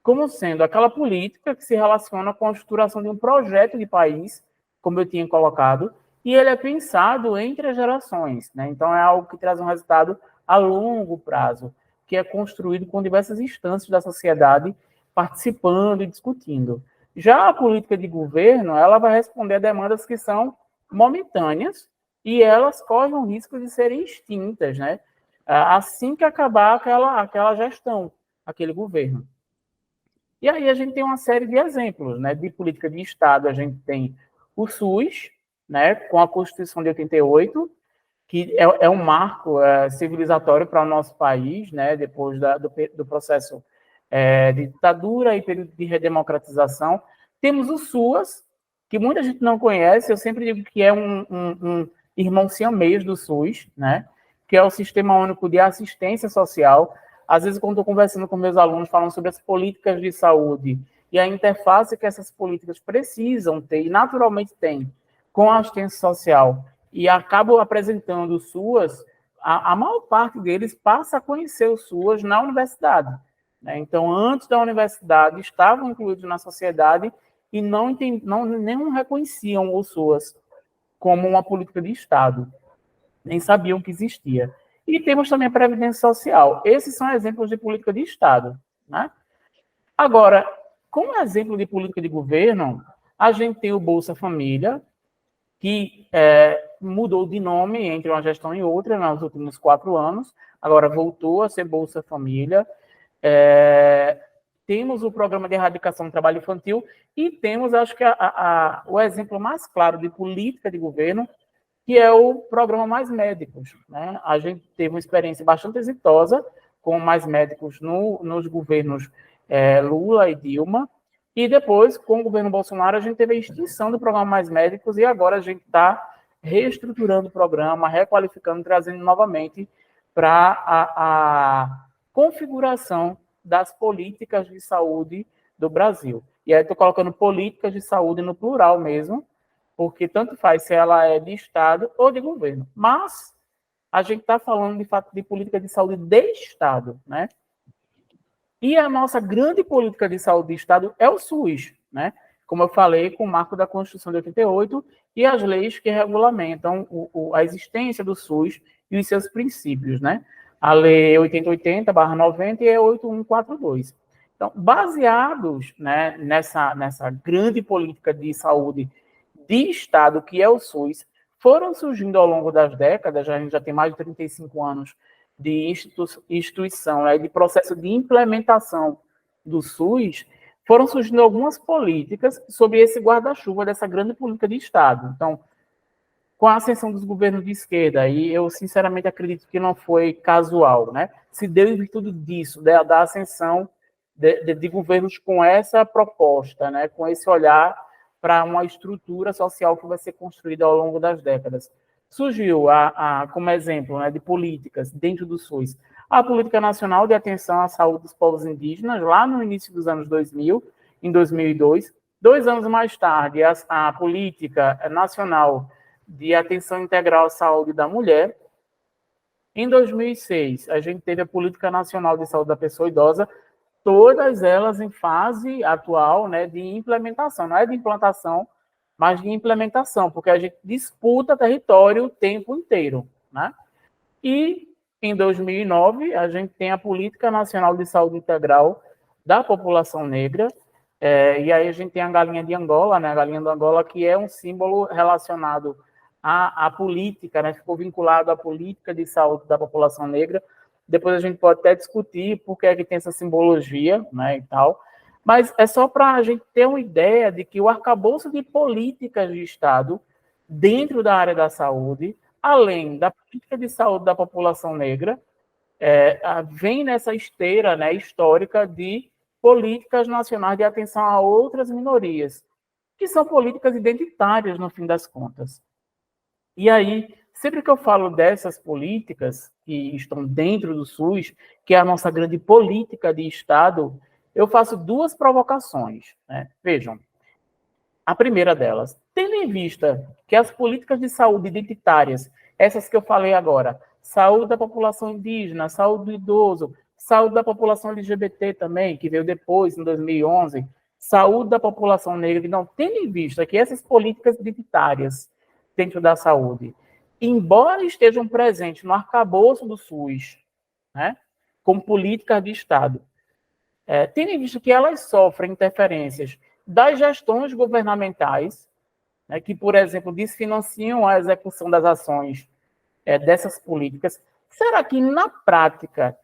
como sendo aquela política que se relaciona com a estruturação de um projeto de país, como eu tinha colocado, e ele é pensado entre as gerações, né? Então, é algo que traz um resultado a longo prazo, que é construído com diversas instâncias da sociedade participando e discutindo. Já a política de governo, ela vai responder a demandas que são momentâneas e elas correm o risco de serem extintas, né? Assim que acabar aquela gestão, aquele governo. E aí a gente tem uma série de exemplos, né? De política de Estado, a gente tem o SUS, né? Com a Constituição de 88, que é um marco civilizatório para o nosso país, né? Depois do processo de ditadura e período de redemocratização. Temos o SUAS, que muita gente não conhece, eu sempre digo que é um irmão siamês do SUS, né? Que é o Sistema Único de Assistência Social. Às vezes, quando estou conversando com meus alunos, falando sobre as políticas de saúde e a interface que essas políticas precisam ter, e naturalmente têm, com a assistência social, e acabo apresentando o SUAS, a maior parte deles passa a conhecer o SUAS na universidade, né? Então, antes da universidade, estavam incluídos na sociedade e nem reconheciam o SUAS como uma política de Estado, nem sabiam que existia. E temos também a Previdência Social. Esses são exemplos de política de Estado, né? Agora, como exemplo de política de governo, a gente tem o Bolsa Família, que mudou de nome entre uma gestão e outra nos últimos 4 anos, agora voltou a ser Bolsa Família. Temos o Programa de Erradicação do Trabalho Infantil e temos, acho que, o exemplo mais claro de política de governo, que é o Programa Mais Médicos, né? A gente teve uma experiência bastante exitosa com Mais Médicos nos governos Lula e Dilma, e depois, com o governo Bolsonaro, a gente teve a extinção do Programa Mais Médicos e agora a gente está reestruturando o programa, requalificando, trazendo novamente para a configuração das políticas de saúde do Brasil. E aí estou colocando políticas de saúde no plural mesmo, porque tanto faz se ela é de Estado ou de governo. Mas a gente está falando, de fato, de política de saúde de Estado, né? E a nossa grande política de saúde de Estado é o SUS, né? Como eu falei, com o marco da Constituição de 88 e as leis que regulamentam a existência do SUS e os seus princípios, né? A Lei 8080/90 e a 8142. Então, baseados, né, nessa grande política de saúde de Estado, que é o SUS, foram surgindo ao longo das décadas, a gente já tem mais de 35 anos de instituição, né, de processo de implementação do SUS, foram surgindo algumas políticas sobre esse guarda-chuva dessa grande política de Estado. Então, com a ascensão dos governos de esquerda, e eu sinceramente acredito que não foi casual, né? Se deu em virtude disso, da ascensão de governos com essa proposta, né? Com esse olhar para uma estrutura social que vai ser construída ao longo das décadas. Surgiu, como exemplo, né, de políticas dentro do SUS, a Política Nacional de Atenção à Saúde dos Povos Indígenas, lá no início dos anos 2000, em 2002. 2 anos mais tarde, a Política Nacional de Atenção Integral à Saúde da Mulher. Em 2006, a gente teve a Política Nacional de Saúde da Pessoa Idosa, todas elas em fase atual, né, de implementação, não é de implantação, mas de implementação, porque a gente disputa território o tempo inteiro, né? E, em 2009, a gente tem a Política Nacional de Saúde Integral da População Negra, e aí a gente tem a galinha de Angola, né, a galinha de Angola, que é um símbolo relacionado à política, né, ficou vinculado à política de saúde da população negra. Depois a gente pode até discutir por que é que tem essa simbologia, né, e tal, mas é só para a gente ter uma ideia de que o arcabouço de políticas de Estado dentro da área da saúde, além da política de saúde da população negra, vem nessa esteira, né, histórica de políticas nacionais de atenção a outras minorias, que são políticas identitárias, no fim das contas. E aí, sempre que eu falo dessas políticas que estão dentro do SUS, que é a nossa grande política de Estado, eu faço duas provocações, né? Vejam, a primeira delas, tendo em vista que as políticas de saúde identitárias, essas que eu falei agora, saúde da população indígena, saúde do idoso, saúde da população LGBT também, que veio depois, em 2011, saúde da população negra, não, tendo em vista que essas políticas identitárias dentro da saúde, embora estejam presentes no arcabouço do SUS, né, como políticas de Estado, tendo em vista que elas sofrem interferências das gestões governamentais, né, que, por exemplo, desfinanciam a execução das ações dessas políticas, será que, na prática,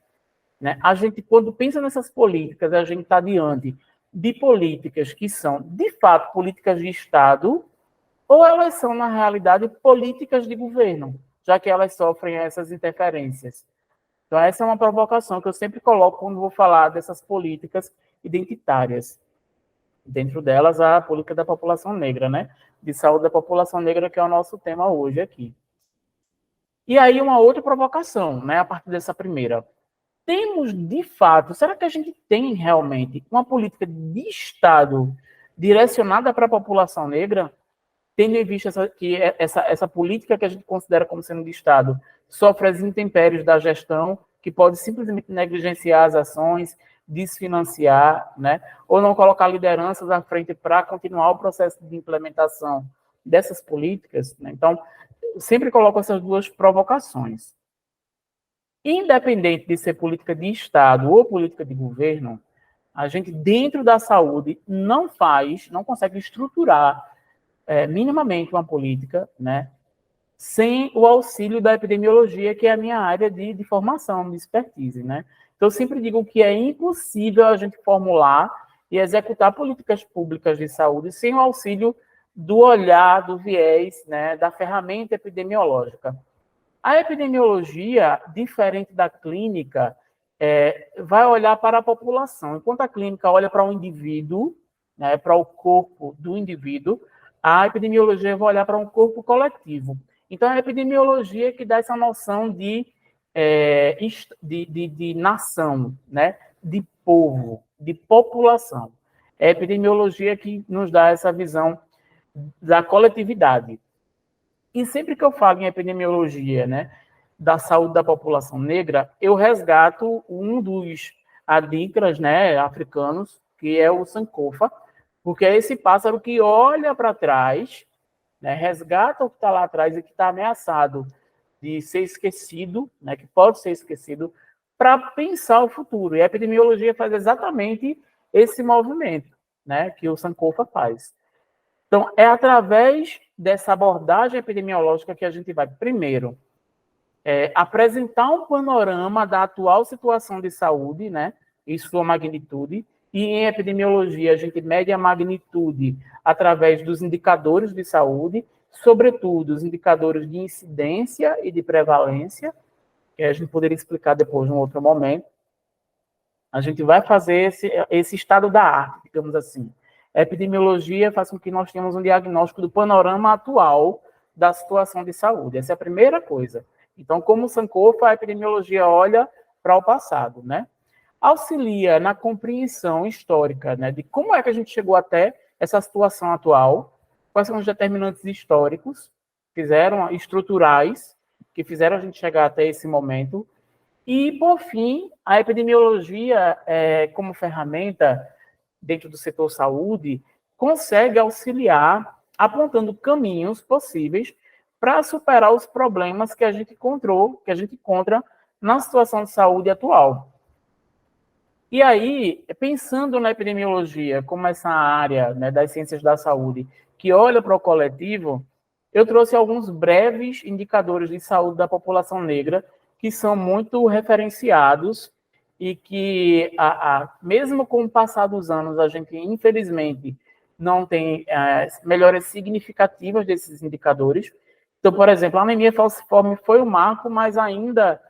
né, a gente, quando pensa nessas políticas, a gente está diante de políticas que são, de fato, políticas de Estado, ou elas são, na realidade, políticas de governo, já que elas sofrem essas interferências? Então, essa é uma provocação que eu sempre coloco quando vou falar dessas políticas identitárias. Dentro delas, a política da população negra, né? De saúde da população negra, que é o nosso tema hoje aqui. E aí, uma outra provocação, né? A partir dessa primeira. Temos, de fato, será que a gente tem realmente uma política de Estado direcionada para a população negra, tendo em vista essa política que a gente considera como sendo de Estado sofre as intempéries da gestão, que pode simplesmente negligenciar as ações, desfinanciar, né, ou não colocar lideranças à frente para continuar o processo de implementação dessas políticas, né? Então, eu sempre coloco essas duas provocações. Independente de ser política de Estado ou política de governo, a gente, dentro da saúde, não consegue estruturar minimamente uma política, né, sem o auxílio da epidemiologia, que é a minha área de formação, de expertise, né? Então, eu sempre digo que é impossível a gente formular e executar políticas públicas de saúde sem o auxílio do olhar, do viés, né, da ferramenta epidemiológica. A epidemiologia, diferente da clínica, vai olhar para a população. Enquanto a clínica olha para o indivíduo, né, para o corpo do indivíduo, a epidemiologia vai olhar para um corpo coletivo. Então, a epidemiologia que dá essa noção de nação, né? De povo, de população. É a epidemiologia que nos dá essa visão da coletividade. E sempre que eu falo em epidemiologia, né, da saúde da população negra, eu resgato um dos adicras, né, africanos, que é o Sankofa, porque é esse pássaro que olha para trás, né, resgata o que está lá atrás e que está ameaçado de ser esquecido, né, que pode ser esquecido, para pensar o futuro. E a epidemiologia faz exatamente esse movimento, né, que o Sankofa faz. Então, é através dessa abordagem epidemiológica que a gente vai, primeiro, apresentar um panorama da atual situação de saúde, né, e sua magnitude, e em epidemiologia a gente mede a magnitude através dos indicadores de saúde, sobretudo os indicadores de incidência e de prevalência, que a gente poderia explicar depois, num outro momento. A gente vai fazer esse estado da arte, digamos assim. A epidemiologia faz com que nós tenhamos um diagnóstico do panorama atual da situação de saúde. Essa é a primeira coisa. Então, como o Sankofa, a epidemiologia olha para o passado, né? Auxilia na compreensão histórica, né, de como é que a gente chegou até essa situação atual, quais são os determinantes históricos, estruturais, que fizeram a gente chegar até esse momento. E, por fim, a epidemiologia, como ferramenta dentro do setor saúde, consegue auxiliar apontando caminhos possíveis para superar os problemas que a gente encontra na situação de saúde atual. E aí, pensando na epidemiologia como essa área, né, das ciências da saúde que olha para o coletivo, eu trouxe alguns breves indicadores de saúde da população negra que são muito referenciados e que, mesmo com o passar dos anos, a gente, infelizmente, não tem melhoras significativas desses indicadores. Então, por exemplo, a anemia falciforme foi um marco, mas ainda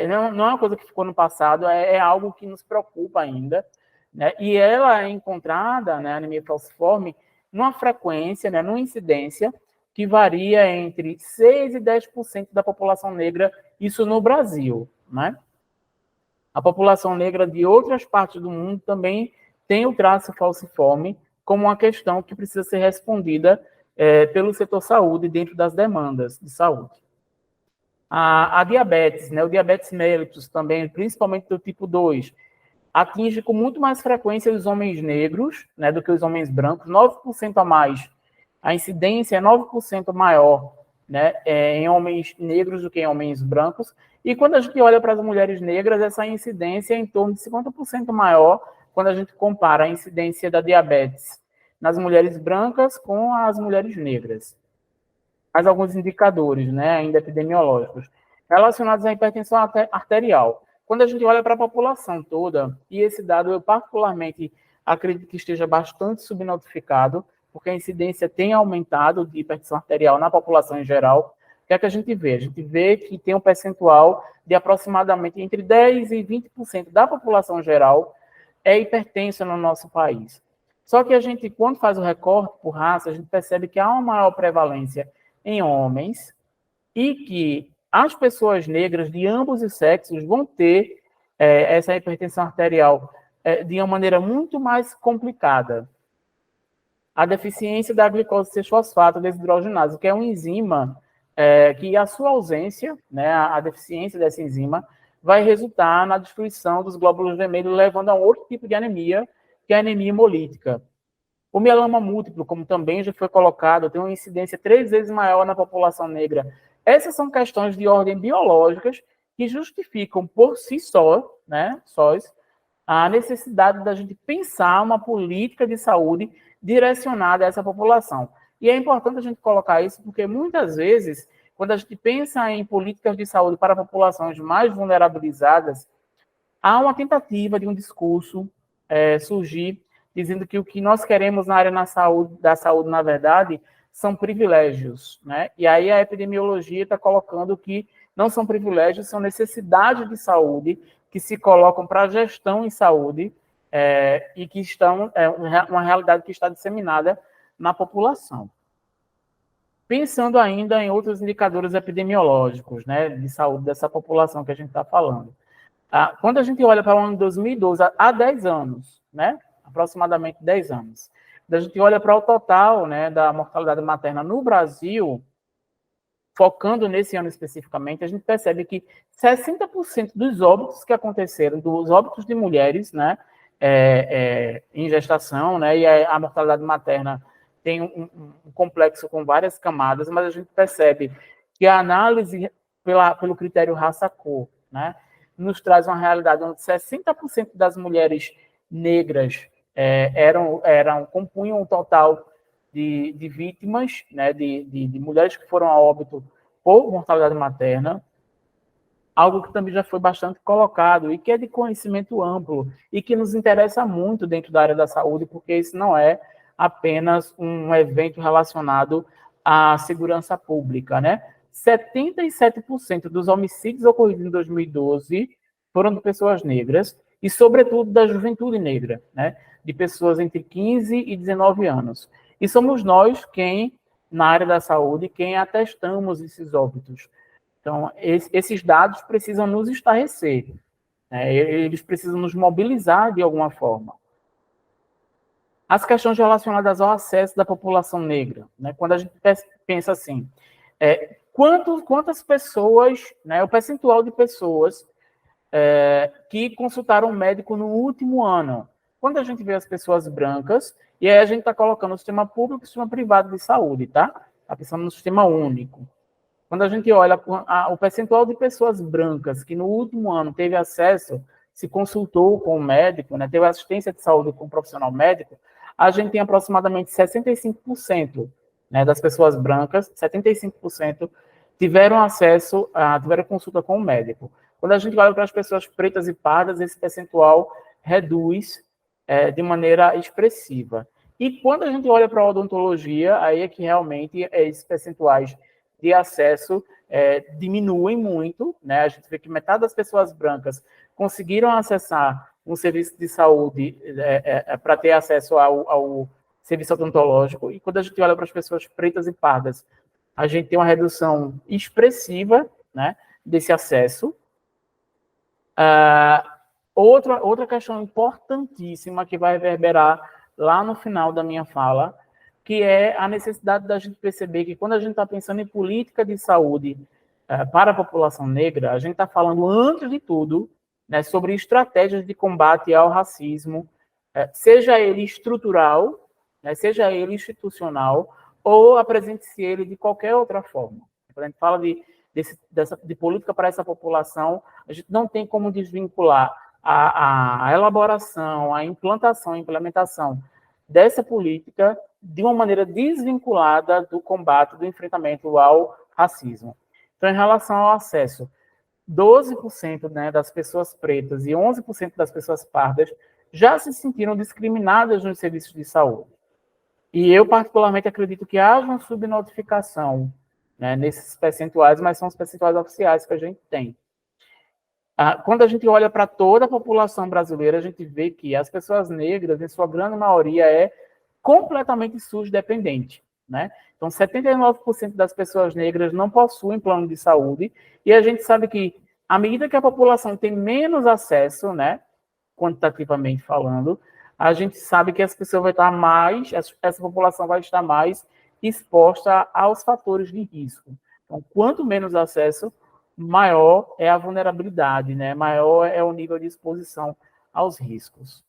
não é uma coisa que ficou no passado, é algo que nos preocupa ainda, né? E ela é encontrada, né, a anemia falciforme, numa frequência, né, numa incidência que varia entre 6% e 10% da população negra, isso no Brasil, né? A população negra de outras partes do mundo também tem o traço falciforme como uma questão que precisa ser respondida pelo setor saúde dentro das demandas de saúde. A diabetes, né, o diabetes mellitus também, principalmente do tipo 2, atinge com muito mais frequência os homens negros, né, do que os homens brancos, 9% a mais. A incidência é 9% maior, né, em homens negros do que em homens brancos. E quando a gente olha para as mulheres negras, essa incidência é em torno de 50% maior quando a gente compara a incidência da diabetes nas mulheres brancas com as mulheres negras. Mais alguns indicadores, né, ainda epidemiológicos, relacionados à hipertensão arterial. Quando a gente olha para a população toda, e esse dado eu particularmente acredito que esteja bastante subnotificado, porque a incidência tem aumentado de hipertensão arterial na população em geral. O que é que a gente vê? A gente vê que tem um percentual de aproximadamente entre 10% e 20% da população geral é hipertensa no nosso país. Só que a gente, quando faz o recorte por raça, a gente percebe que há uma maior prevalência em homens e que as pessoas negras de ambos os sexos vão ter essa hipertensão arterial de uma maneira muito mais complicada. A deficiência da glicose 6-fosfato desidrogenase, que é uma enzima que a sua ausência, né, a deficiência dessa enzima, vai resultar na destruição dos glóbulos vermelhos, levando a um outro tipo de anemia, que é a anemia hemolítica. O mieloma múltiplo, como também já foi colocado, tem uma incidência 3 vezes maior na população negra. Essas são questões de ordem biológicas que justificam por si só, né, a necessidade da gente pensar uma política de saúde direcionada a essa população. E é importante a gente colocar isso porque muitas vezes, quando a gente pensa em políticas de saúde para populações mais vulnerabilizadas, há uma tentativa de um discurso surgir dizendo que o que nós queremos na área da saúde, na verdade, são privilégios, né? E aí a epidemiologia está colocando que não são privilégios, são necessidades de saúde que se colocam para a gestão em saúde e que estão uma realidade que está disseminada na população. Pensando ainda em outros indicadores epidemiológicos, né, de saúde dessa população que a gente está falando. Quando a gente olha para o ano de 2012, há 10 anos, né, aproximadamente 10 anos, quando a gente olha para o total, né, da mortalidade materna no Brasil, focando nesse ano especificamente, a gente percebe que 60% dos óbitos que aconteceram, dos óbitos de mulheres, né, em gestação, né, e a mortalidade materna tem um complexo com várias camadas, mas a gente percebe que a análise pelo critério raça-cor, né, nos traz uma realidade onde 60% das mulheres negras compunham um total de vítimas, né, de mulheres que foram a óbito por mortalidade materna, algo que também já foi bastante colocado e que é de conhecimento amplo e que nos interessa muito dentro da área da saúde, porque isso não é apenas um evento relacionado à segurança pública, né? 77% dos homicídios ocorridos em 2012 foram de pessoas negras e, sobretudo, da juventude negra, né? De pessoas entre 15 e 19 anos. E somos nós quem, na área da saúde, quem atestamos esses óbitos. Então, esses dados precisam nos estarrecer, né? Eles precisam nos mobilizar de alguma forma. As questões relacionadas ao acesso da população negra, né? Quando a gente pensa assim, quantas pessoas, né, o percentual de pessoas que consultaram um médico no último ano? Quando a gente vê as pessoas brancas, e aí a gente está colocando o sistema público e o sistema privado de saúde, tá? Está pensando no sistema único. Quando a gente olha o percentual de pessoas brancas que no último ano teve acesso, se consultou com o médico, né, teve assistência de saúde com um profissional médico, a gente tem aproximadamente 65%, né, das pessoas brancas, 75% tiveram acesso, tiveram consulta com o médico. Quando a gente olha para as pessoas pretas e pardas, esse percentual reduz de maneira expressiva. E quando a gente olha para a odontologia, aí é que realmente esses percentuais de acesso diminuem muito, né? A gente vê que metade das pessoas brancas conseguiram acessar um serviço de saúde para ter acesso ao serviço odontológico, e quando a gente olha para as pessoas pretas e pardas, a gente tem uma redução expressiva, né, desse acesso. Outra questão importantíssima que vai reverberar lá no final da minha fala, que é a necessidade da gente perceber que quando a gente está pensando em política de saúde para a população negra, a gente está falando, antes de tudo, né, sobre estratégias de combate ao racismo, seja ele estrutural, né, seja ele institucional, ou apresente-se ele de qualquer outra forma. Quando a gente fala de política para essa população, a gente não tem como desvincular a elaboração, a implantação, a implementação dessa política de uma maneira desvinculada do combate, do enfrentamento ao racismo. Então, em relação ao acesso, 12%, né, das pessoas pretas e 11% das pessoas pardas já se sentiram discriminadas nos serviços de saúde. E eu, particularmente, acredito que haja uma subnotificação, né, nesses percentuais, mas são os percentuais oficiais que a gente tem. Quando a gente olha para toda a população brasileira, a gente vê que as pessoas negras, em sua grande maioria, completamente SUS-dependente, né? Então, 79% das pessoas negras não possuem plano de saúde, e a gente sabe que, à medida que a população tem menos acesso, né, quantitativamente falando, a gente sabe que essa pessoa vai estar essa população vai estar mais exposta aos fatores de risco. Então, quanto menos acesso, maior é a vulnerabilidade, né? Maior é o nível de exposição aos riscos.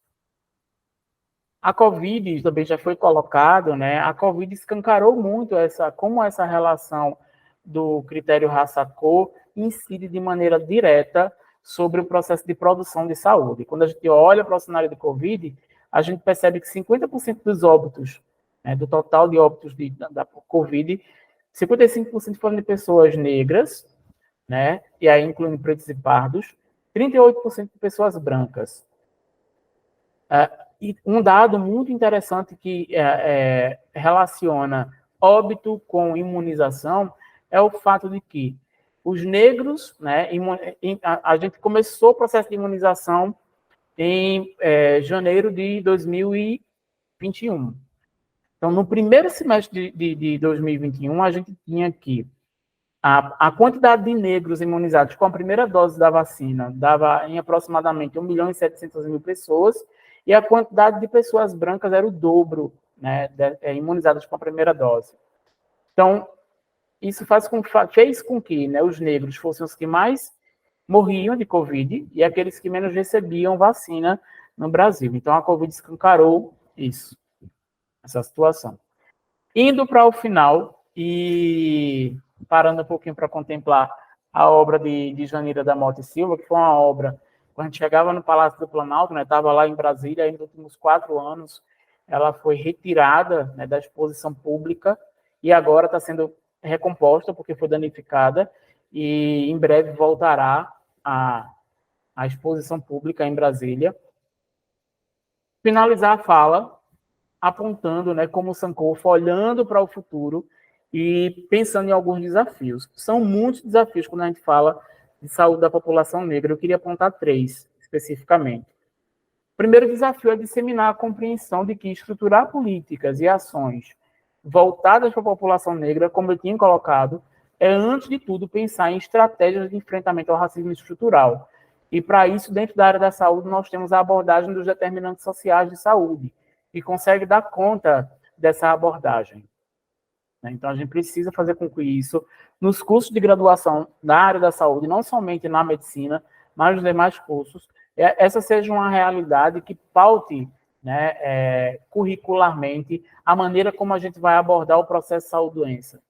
A Covid também já foi colocado, né? A Covid escancarou muito como essa relação do critério raça-cor incide de maneira direta sobre o processo de produção de saúde. Quando a gente olha para o cenário de Covid, a gente percebe que 50% dos óbitos, né, do total de óbitos da Covid, 55% foram de pessoas negras, né, e aí incluindo pretos e pardos, 38% de pessoas brancas. E um dado muito interessante que relaciona óbito com imunização é o fato de que os negros, né, a gente começou o processo de imunização em janeiro de 2021. Então, no primeiro semestre de 2021, a gente tinha que a quantidade de negros imunizados com a primeira dose da vacina dava em aproximadamente 1.700.000 pessoas, e a quantidade de pessoas brancas era o dobro, né, imunizadas com a primeira dose. Então, isso fez com que, né, os negros fossem os que mais morriam de Covid e aqueles que menos recebiam vacina no Brasil. Então, a Covid escancarou essa situação. Indo para o final e parando um pouquinho para contemplar a obra de Janira da Mota e Silva, que foi uma obra, quando a gente chegava no Palácio do Planalto, né, estava lá em Brasília, aí nos últimos 4 anos, ela foi retirada, né, da exposição pública e agora está sendo recomposta porque foi danificada e em breve voltará à exposição pública em Brasília. Finalizar a fala apontando, né, como Sankofa, olhando para o futuro e pensando em alguns desafios. São muitos desafios quando a gente fala de saúde da população negra. Eu queria apontar 3, especificamente. O primeiro desafio é disseminar a compreensão de que estruturar políticas e ações voltadas para a população negra, como eu tinha colocado, é, antes de tudo, pensar em estratégias de enfrentamento ao racismo estrutural. E, para isso, dentro da área da saúde, nós temos a abordagem dos determinantes sociais de saúde, que consegue dar conta dessa abordagem. Então, a gente precisa fazer com que isso, nos cursos de graduação na área da saúde, não somente na medicina, mas nos demais cursos, essa seja uma realidade que paute, né, curricularmente a maneira como a gente vai abordar o processo de saúde-doença.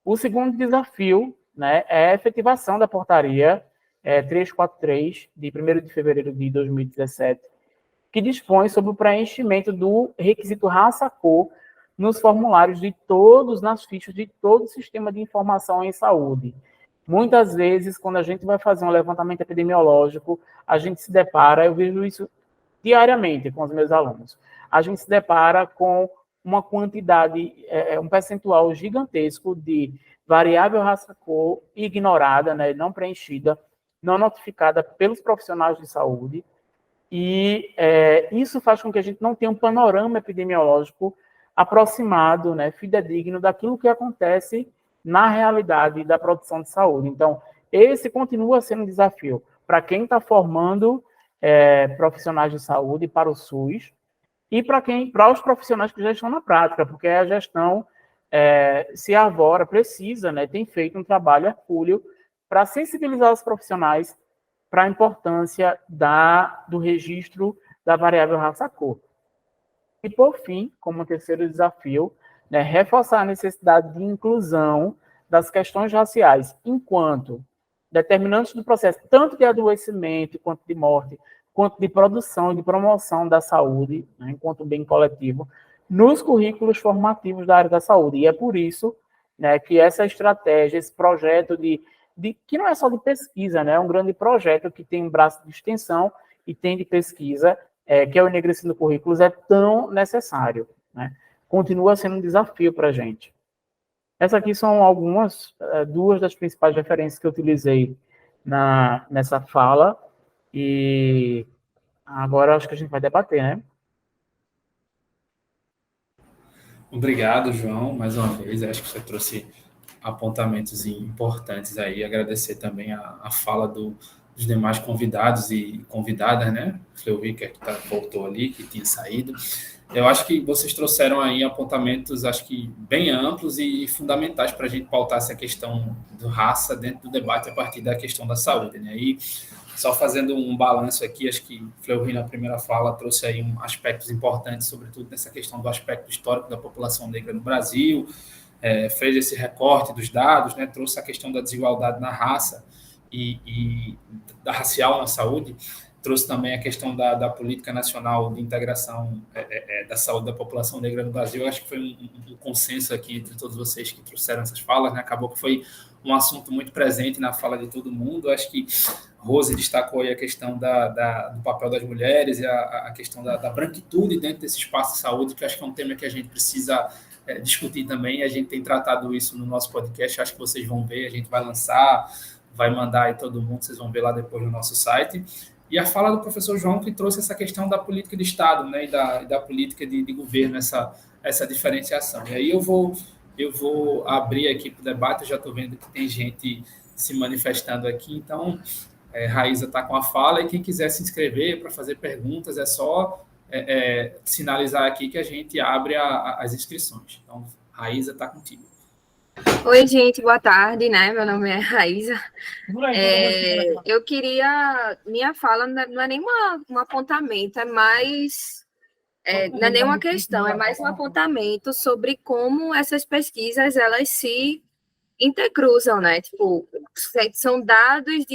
O segundo desafio, né, é a efetivação da portaria 343, de 1º de fevereiro de 2017, que dispõe sobre o preenchimento do requisito raça-cor nos formulários de todos, nas fichas de todo o sistema de informação em saúde. Muitas vezes, quando a gente vai fazer um levantamento epidemiológico, a gente se depara, eu vejo isso diariamente com os meus alunos, a gente se depara com uma quantidade, um percentual gigantesco de variável raça-cor ignorada, né, não preenchida, não notificada pelos profissionais de saúde, e isso faz com que a gente não tenha um panorama epidemiológico aproximado, né, fidedigno daquilo que acontece na realidade da produção de saúde. Então, esse continua sendo um desafio para quem está formando profissionais de saúde para o SUS e para os profissionais que já estão na prática, porque a gestão se agora precisa, né, tem feito um trabalho hercúleo para sensibilizar os profissionais para a importância do registro da variável raça-cor. E, por fim, como terceiro desafio, né, reforçar a necessidade de inclusão das questões raciais enquanto determinantes do processo, tanto de adoecimento, quanto de morte, quanto de produção e de promoção da saúde, né, enquanto bem coletivo, nos currículos formativos da área da saúde. E é por isso, né, que essa estratégia, esse projeto que não é só de pesquisa, né, é um grande projeto que tem um braço de extensão e tem de pesquisa, que é o Enegrecendo Currículos, é tão necessário, né? Continua sendo um desafio para a gente. Essas aqui são duas das principais referências que eu utilizei nessa fala, e agora acho que a gente vai debater, né? Obrigado, João, mais uma vez. Acho que você trouxe apontamentos importantes aí. Agradecer também a fala dos demais convidados e convidadas, né? Fleury, que voltou ali, que tinha saído. Eu acho que vocês trouxeram aí apontamentos, acho que bem amplos e fundamentais para a gente pautar essa questão do raça dentro do debate a partir da questão da saúde, né? E só fazendo um balanço aqui, acho que Fleury, na primeira fala, trouxe aí aspectos importantes, sobretudo nessa questão do aspecto histórico da população negra no Brasil, fez esse recorte dos dados, né? Trouxe a questão da desigualdade na raça e da racial na saúde, trouxe também a questão da política nacional de integração da saúde da população negra no Brasil. Eu acho que foi um consenso aqui entre todos vocês que trouxeram essas falas, né? Acabou que foi um assunto muito presente na fala de todo mundo. Eu acho que Rose destacou aí a questão do papel das mulheres e a questão da branquitude dentro desse espaço de saúde, que eu acho que é um tema que a gente precisa discutir também. A gente tem tratado isso no nosso podcast, acho que vocês vão ver, a gente vai lançar, vai mandar aí todo mundo, vocês vão ver lá depois no nosso site. E a fala do professor João, que trouxe essa questão da política de Estado, né, e da política de governo, essa diferenciação. E aí eu vou abrir aqui para o debate, eu já estou vendo que tem gente se manifestando aqui, então Raíza está com a fala, e quem quiser se inscrever para fazer perguntas, é só sinalizar aqui que a gente abre as inscrições. Então, Raíza, está contigo. Oi, gente, boa tarde, né? Meu nome é Raíza. Eu queria... Minha fala não é nem um apontamento, é mais... não é nem uma questão, é mais um apontamento sobre como essas pesquisas, elas se intercruzam, né? Tipo, são dados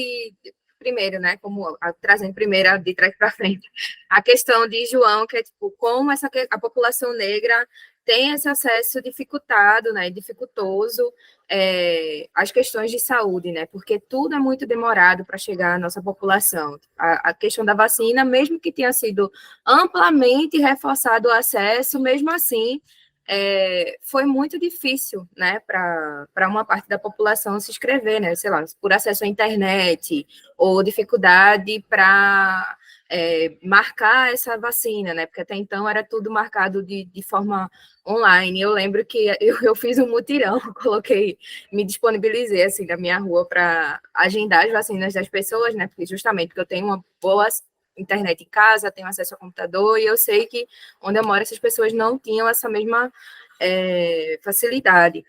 primeiro, né? Como trazendo primeiro de trás para frente, a questão de João, que é tipo, como a população negra tem esse acesso dificultado, né, dificultoso, às questões de saúde, né, porque tudo é muito demorado para chegar à nossa população. A questão da vacina, mesmo que tenha sido amplamente reforçado o acesso, mesmo assim, foi muito difícil, né, para uma parte da população se inscrever, né, sei lá, por acesso à internet, ou dificuldade para marcar essa vacina, né, porque até então era tudo marcado de forma online. Eu lembro que eu fiz um mutirão, me disponibilizei, assim, na minha rua para agendar as vacinas das pessoas, né, porque justamente eu tenho uma boa internet em casa, tenho acesso ao computador, e eu sei que onde eu moro essas pessoas não tinham essa mesma facilidade.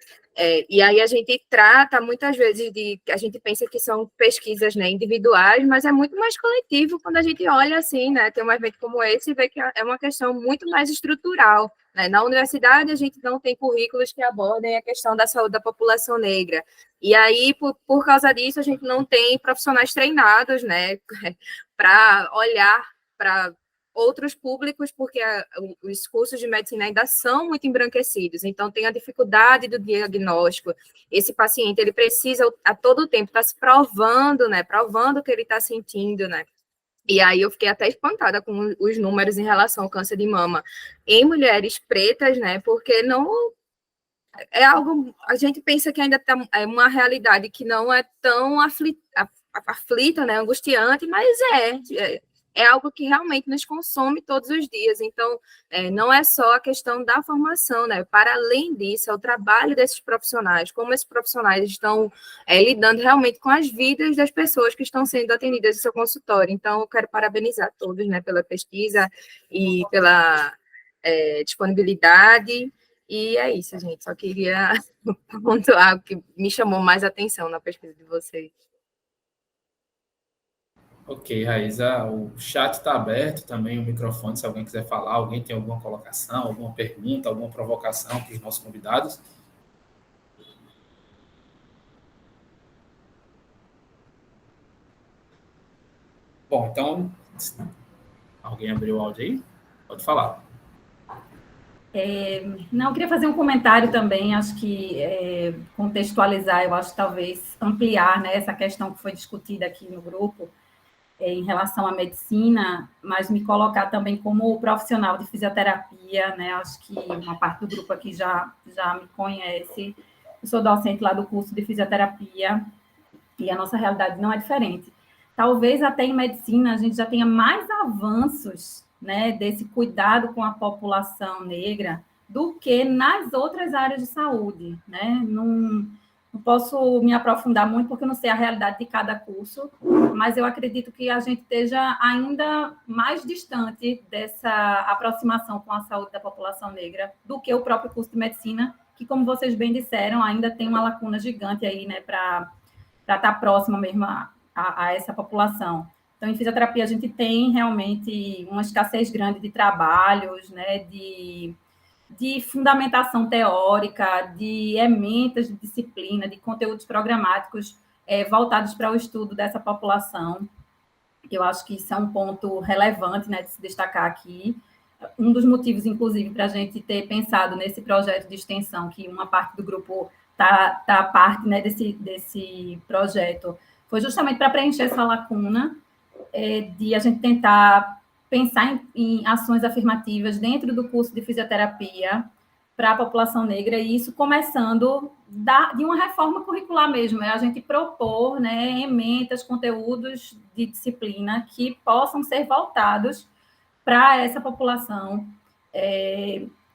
E aí a gente trata muitas vezes a gente pensa que são pesquisas, né, individuais, mas é muito mais coletivo quando a gente olha assim, né, tem um evento como esse e vê que é uma questão muito mais estrutural, né? Na universidade a gente não tem currículos que abordem a questão da saúde da população negra, e aí por causa disso a gente não tem profissionais treinados, né, para olhar para outros públicos, porque os cursos de medicina ainda são muito embranquecidos, então tem a dificuldade do diagnóstico. Esse paciente, ele precisa a todo tempo estar se provando, né, provando o que ele está sentindo, né. E aí eu fiquei até espantada com os números em relação ao câncer de mama em mulheres pretas, né, porque não é algo, a gente pensa que ainda é uma realidade que não é tão aflita, né, angustiante, mas é algo que realmente nos consome todos os dias. Então, não é só a questão da formação, né? Para além disso, é o trabalho desses profissionais, como esses profissionais estão lidando realmente com as vidas das pessoas que estão sendo atendidas no seu consultório. Então, eu quero parabenizar todos, né, pela pesquisa e pela disponibilidade. E é isso, gente. Só queria pontuar o que me chamou mais atenção na pesquisa de vocês. Ok, Raíza, o chat está aberto também, o microfone, se alguém quiser falar, alguém tem alguma colocação, alguma pergunta, alguma provocação para os nossos convidados. Bom, então, alguém abriu o áudio aí? Pode falar. Não, eu queria fazer um comentário também, acho que contextualizar, eu acho talvez ampliar, né, essa questão que foi discutida aqui no grupo, em relação à medicina, mas me colocar também como profissional de fisioterapia, né? Acho que uma parte do grupo aqui já me conhece. Eu sou docente lá do curso de fisioterapia e a nossa realidade não é diferente. Talvez até em medicina a gente já tenha mais avanços, né, desse cuidado com a população negra do que nas outras áreas de saúde, né? Não posso me aprofundar muito, porque eu não sei a realidade de cada curso, mas eu acredito que a gente esteja ainda mais distante dessa aproximação com a saúde da população negra do que o próprio curso de medicina, que, como vocês bem disseram, ainda tem uma lacuna gigante aí, né, para estar próxima mesmo a essa população. Então, em fisioterapia, a gente tem realmente uma escassez grande de trabalhos, né, de fundamentação teórica, de ementas de disciplina, de conteúdos programáticos voltados para o estudo dessa população. Eu acho que isso é um ponto relevante, né, de se destacar aqui. Um dos motivos, inclusive, para a gente ter pensado nesse projeto de extensão, que uma parte do grupo está parte, né, desse projeto, foi justamente para preencher essa lacuna de a gente tentar pensar em ações afirmativas dentro do curso de fisioterapia para a população negra, e isso começando de uma reforma curricular mesmo, a gente propor, né, emendas, conteúdos de disciplina que possam ser voltados para essa população.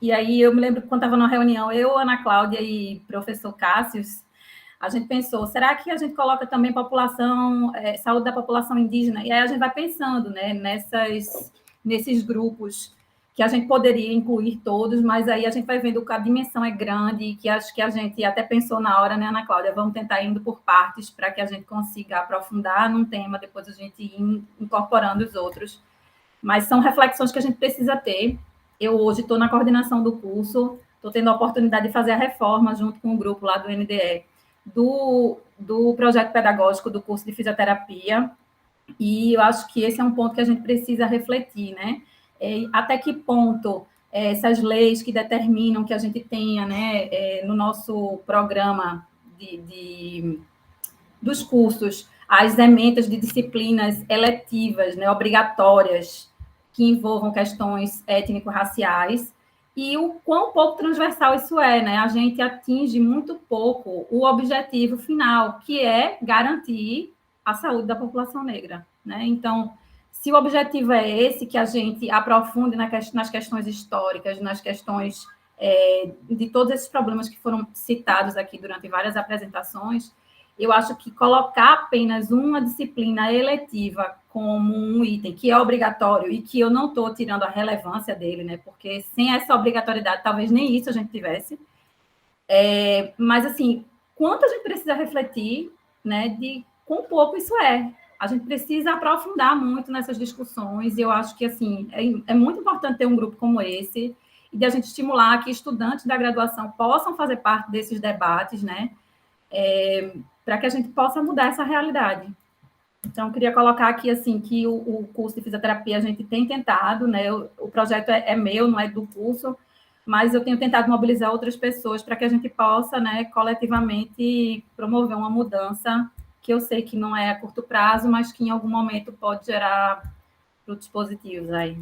E aí eu me lembro que quando estava numa reunião, eu, Ana Cláudia e professor Cássio, a gente pensou, será que a gente coloca também saúde da população indígena? E aí a gente vai pensando, né, nesses grupos que a gente poderia incluir todos, mas aí a gente vai vendo que a dimensão é grande, que acho que a gente até pensou na hora, né, Ana Cláudia, vamos tentar indo por partes para que a gente consiga aprofundar num tema, depois a gente ir incorporando os outros. Mas são reflexões que a gente precisa ter. Eu hoje estou na coordenação do curso, estou tendo a oportunidade de fazer a reforma junto com o grupo lá do NDE, do projeto pedagógico do curso de fisioterapia, e eu acho que esse é um ponto que a gente precisa refletir, né? Até que ponto essas leis que determinam que a gente tenha, né, no nosso programa dos cursos, as emendas de disciplinas eletivas, né, obrigatórias, que envolvam questões étnico-raciais, e o quão pouco transversal isso é, né? A gente atinge muito pouco o objetivo final, que é garantir a saúde da população negra, né? Então, se o objetivo é esse, que a gente aprofunde nas questões históricas, nas questões de todos esses problemas que foram citados aqui durante várias apresentações, eu acho que colocar apenas uma disciplina eletiva como um item que é obrigatório e que eu não estou tirando a relevância dele, né? Porque sem essa obrigatoriedade, talvez nem isso a gente tivesse. Mas, assim, quanto a gente precisa refletir, né, de quão pouco isso é. A gente precisa aprofundar muito nessas discussões, e eu acho que, assim, é muito importante ter um grupo como esse, e de a gente estimular que estudantes da graduação possam fazer parte desses debates, né, para que a gente possa mudar essa realidade. Então, eu queria colocar aqui, assim, que o curso de fisioterapia a gente tem tentado, né, o projeto é meu, não é do curso, mas eu tenho tentado mobilizar outras pessoas para que a gente possa, né, coletivamente promover uma mudança que eu sei que não é a curto prazo, mas que em algum momento pode gerar frutos positivos aí.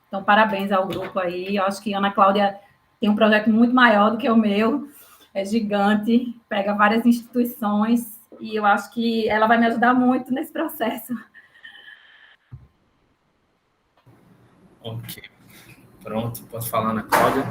Então, parabéns ao grupo aí. Eu acho que a Ana Cláudia tem um projeto muito maior do que o meu, é gigante, pega várias instituições, e eu acho que ela vai me ajudar muito nesse processo. Ok. Pronto, pode falar, Ana Cláudia.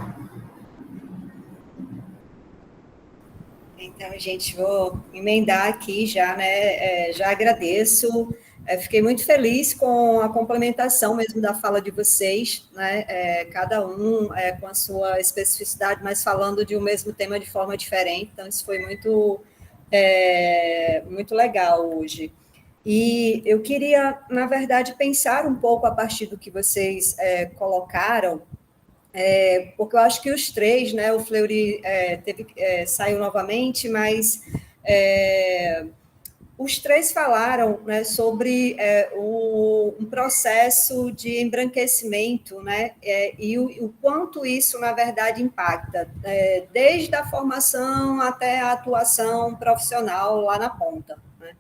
Então, gente, vou emendar aqui já, né? Já agradeço. Fiquei muito feliz com a complementação mesmo da fala de vocês, né? Cada um com a sua especificidade, mas falando de um mesmo tema de forma diferente. Então, isso foi muito legal hoje. E eu queria, na verdade, pensar um pouco a partir do que vocês colocaram, porque eu acho que os três, né, o Fleury saiu novamente, mas os três falaram, né, sobre um processo de embranquecimento, né, e o quanto isso, na verdade, impacta, desde a formação até a atuação profissional lá na ponta. Né?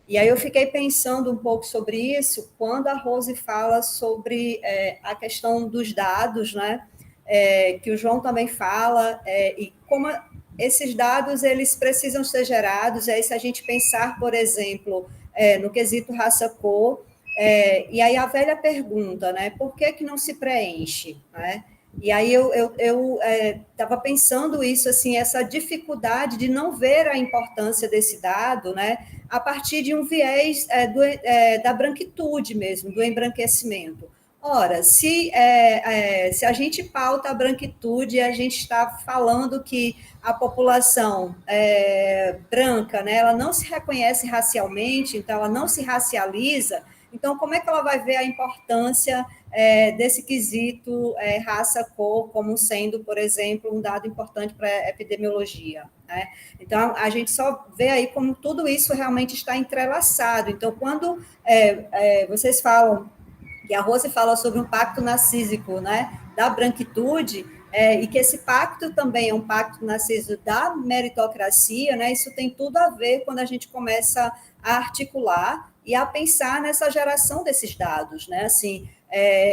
E aí eu fiquei pensando um pouco sobre isso quando a Rose fala sobre a questão dos dados, né? Que o João também fala, e como esses dados eles precisam ser gerados, e aí se a gente pensar, por exemplo, no quesito raça-cor, e aí a velha pergunta, né? Por que não se preenche? Né? E aí eu estava pensando isso, assim, essa dificuldade de não ver a importância desse dado, né, a partir de um viés da branquitude mesmo, do embranquecimento. Ora, se a gente pauta a branquitude, a gente está falando que a população branca, né, ela não se reconhece racialmente, então ela não se racializa, então como é que ela vai ver a importância desse quesito raça-cor como sendo, por exemplo, um dado importante para a epidemiologia? Né? Então, a gente só vê aí como tudo isso realmente está entrelaçado. Então, quando vocês falam, e a Rose fala sobre um pacto narcísico, né, da branquitude, e que esse pacto também é um pacto narcísico da meritocracia, né, isso tem tudo a ver quando a gente começa a articular e a pensar nessa geração desses dados, né, assim,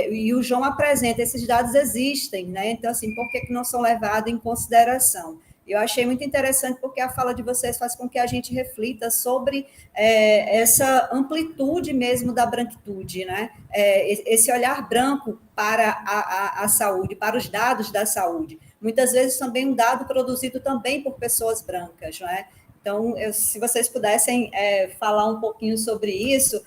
e o João apresenta, esses dados existem, né, então, assim, por que não são levados em consideração? Eu achei muito interessante porque a fala de vocês faz com que a gente reflita sobre essa amplitude mesmo da branquitude, né? Esse olhar branco para a saúde, para os dados da saúde. Muitas vezes também um dado produzido também por pessoas brancas, não é? Então, se vocês pudessem falar um pouquinho sobre isso,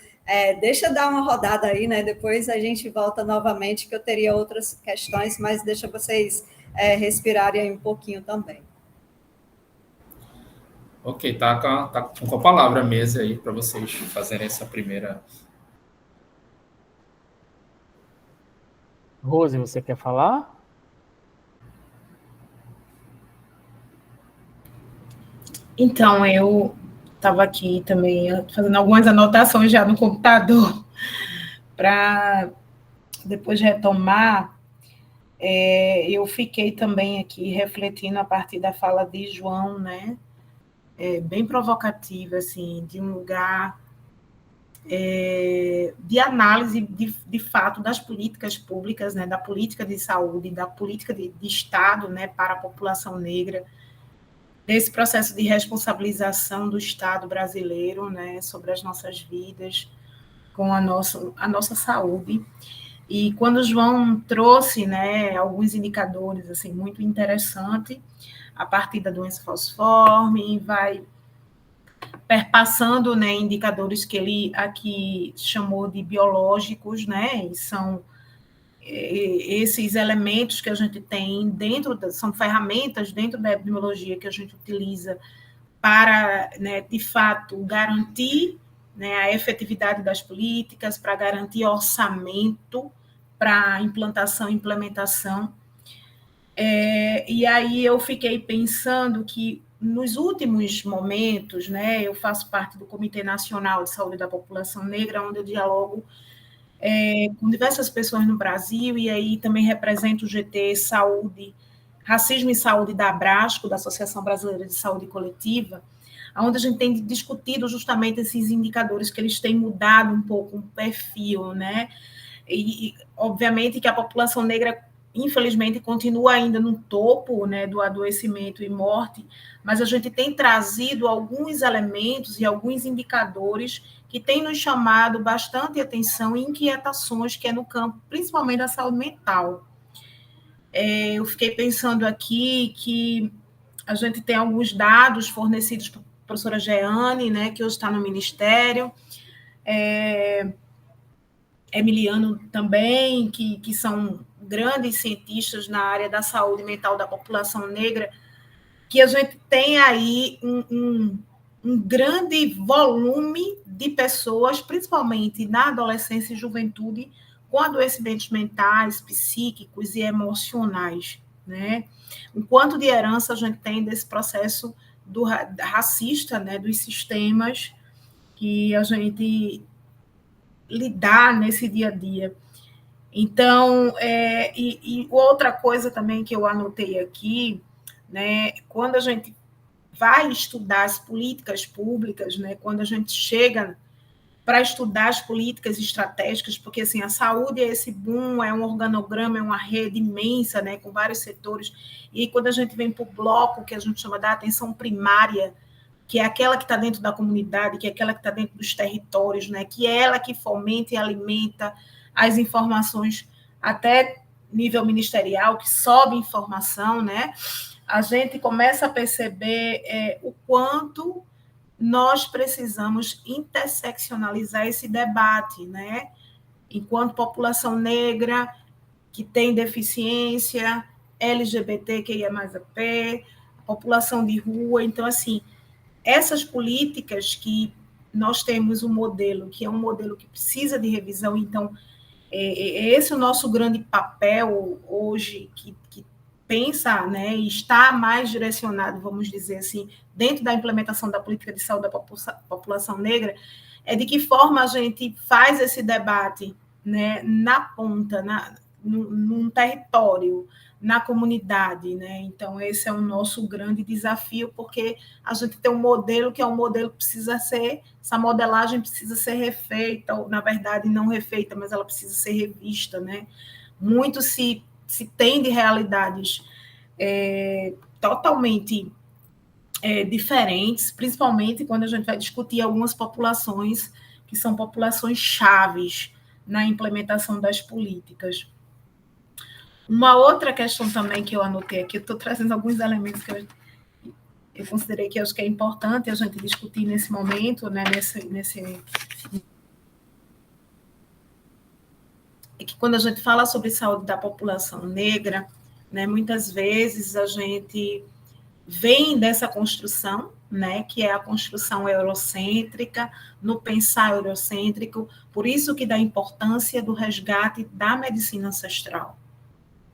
deixa eu dar uma rodada aí, né? Depois a gente volta novamente, que eu teria outras questões, mas deixa vocês respirarem aí um pouquinho também. Ok, tá com a palavra a mesa aí para vocês fazerem essa primeira. Rose, você quer falar? Então, eu estava aqui também fazendo algumas anotações já no computador para depois retomar. Eu fiquei também aqui refletindo a partir da fala de João, né? Bem provocativa, assim, de um lugar de análise de fato das políticas públicas, né? Da política de saúde, da política de Estado, né? Para a população negra, desse processo de responsabilização do Estado brasileiro, né? Sobre as nossas vidas, com a nossa saúde. E quando o João trouxe, né, alguns indicadores assim, muito interessantes, a partir da doença falciforme, vai perpassando, né, indicadores que ele aqui chamou de biológicos, né, e são esses elementos que a gente tem são ferramentas dentro da epidemiologia que a gente utiliza para, né, de fato, garantir, né, a efetividade das políticas, para garantir orçamento para implantação e implementação. E aí eu fiquei pensando que, nos últimos momentos, né, eu faço parte do Comitê Nacional de Saúde da População Negra, onde eu dialogo com diversas pessoas no Brasil, e aí também represento o GT Saúde, Racismo e Saúde da Abrasco, da Associação Brasileira de Saúde Coletiva, onde a gente tem discutido justamente esses indicadores, que eles têm mudado um pouco o perfil, né? E obviamente que a população negra, infelizmente, continua ainda no topo, né, do adoecimento e morte, mas a gente tem trazido alguns elementos e alguns indicadores que têm nos chamado bastante atenção e inquietações, que é no campo, principalmente da saúde mental. Eu fiquei pensando aqui que a gente tem alguns dados fornecidos por professora Jeane, né, que hoje está no Ministério, Emiliano também, que são grandes cientistas na área da saúde mental da população negra, que a gente tem aí um grande volume de pessoas, principalmente na adolescência e juventude, com adoecimentos mentais, psíquicos e emocionais, né? O quanto de herança a gente tem desse processo racista, né, dos sistemas que a gente lidar nesse dia a dia. Então, e outra coisa também que eu anotei aqui, né, quando a gente vai estudar as políticas públicas, né, quando a gente chega para estudar as políticas estratégicas, porque assim, a saúde é esse boom, é um organograma, é uma rede imensa, né, com vários setores, e quando a gente vem para o bloco, que a gente chama da atenção primária, que é aquela que está dentro da comunidade, que é aquela que está dentro dos territórios, né, que é ela que fomenta e alimenta as informações até nível ministerial, que sobe informação, né, a gente começa a perceber o quanto nós precisamos interseccionalizar esse debate, né, enquanto população negra que tem deficiência, LGBTQIA+, população de rua. Então, assim, essas políticas que nós temos um modelo, que é um modelo que precisa de revisão, então, esse é o nosso grande papel hoje, que pensa, né, e está mais direcionado, vamos dizer assim, dentro da implementação da política de saúde da população negra, é de que forma a gente faz esse debate, né, na ponta, num território, na comunidade, né? Então, esse é o nosso grande desafio, porque a gente tem um modelo que é um modelo que precisa ser, essa modelagem precisa ser refeita, ou, na verdade, não refeita, mas ela precisa ser revista, né? Muito se tem de realidades totalmente diferentes, principalmente quando a gente vai discutir algumas populações que são populações chaves na implementação das políticas. Uma outra questão também que eu anotei aqui, eu estou trazendo alguns elementos que eu considerei que acho que é importante a gente discutir nesse momento, né, é que quando a gente fala sobre saúde da população negra, né, muitas vezes a gente vem dessa construção, né, que é a construção eurocêntrica, no pensar eurocêntrico, por isso que dá importância do resgate da medicina ancestral,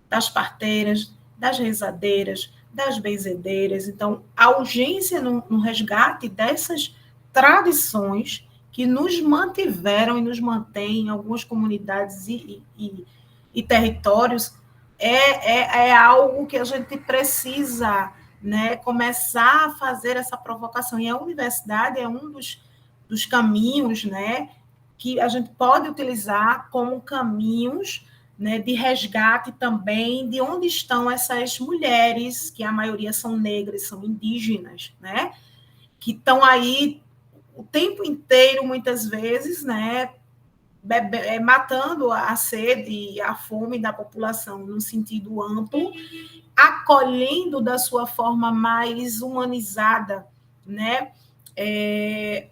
das parteiras, das rezadeiras, das benzedeiras. Então, a urgência no resgate dessas tradições que nos mantiveram e nos mantêm em algumas comunidades e territórios é algo que a gente precisa, né, começar a fazer essa provocação. E a universidade é um dos caminhos, né, que a gente pode utilizar como caminhos, né, de resgate também de onde estão essas mulheres, que a maioria são negras, são indígenas, né, que estão aí o tempo inteiro, muitas vezes, né, matando a sede e a fome da população, no sentido amplo, acolhendo da sua forma mais humanizada, né,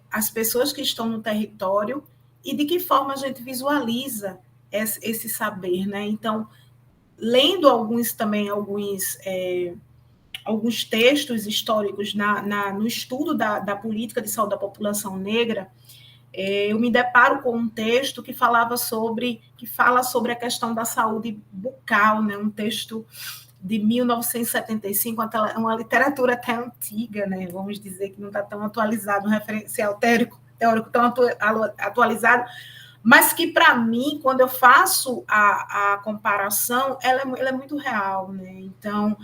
as pessoas que estão no território, e de que forma a gente visualiza esse saber, né? Então, lendo alguns textos históricos no estudo da política de saúde da população negra, eu me deparo com um texto que fala sobre a questão da saúde bucal, né? Um texto de 1975, uma literatura até antiga, né? Vamos dizer que não está tão atualizado, um referencial teórico tão atualizado, mas que, para mim, quando eu faço a comparação, ela é muito real, né? Então,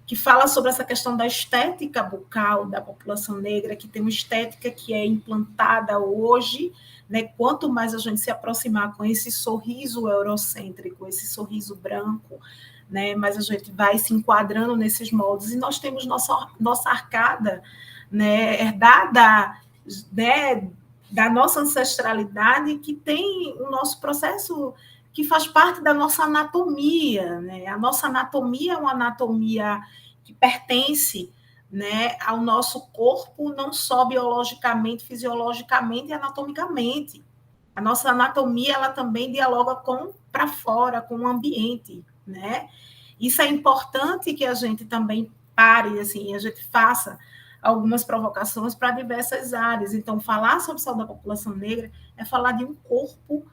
que fala sobre essa questão da estética bucal da população negra, que tem uma estética que é implantada hoje, né? Quanto mais a gente se aproximar com esse sorriso eurocêntrico, esse sorriso branco, né? Mas a gente vai se enquadrando nesses moldes, e nós temos nossa arcada, né? Herdada, né? Da nossa ancestralidade, que tem o nosso processo, que faz parte da nossa anatomia, né? A nossa anatomia é uma anatomia que pertence, né, ao nosso corpo, não só biologicamente, fisiologicamente e anatomicamente. A nossa anatomia, ela também dialoga para fora, com o ambiente, né? Isso é importante que a gente também pare, assim, a gente faça algumas provocações para diversas áreas. Então, falar sobre saúde da população negra é falar de um corpo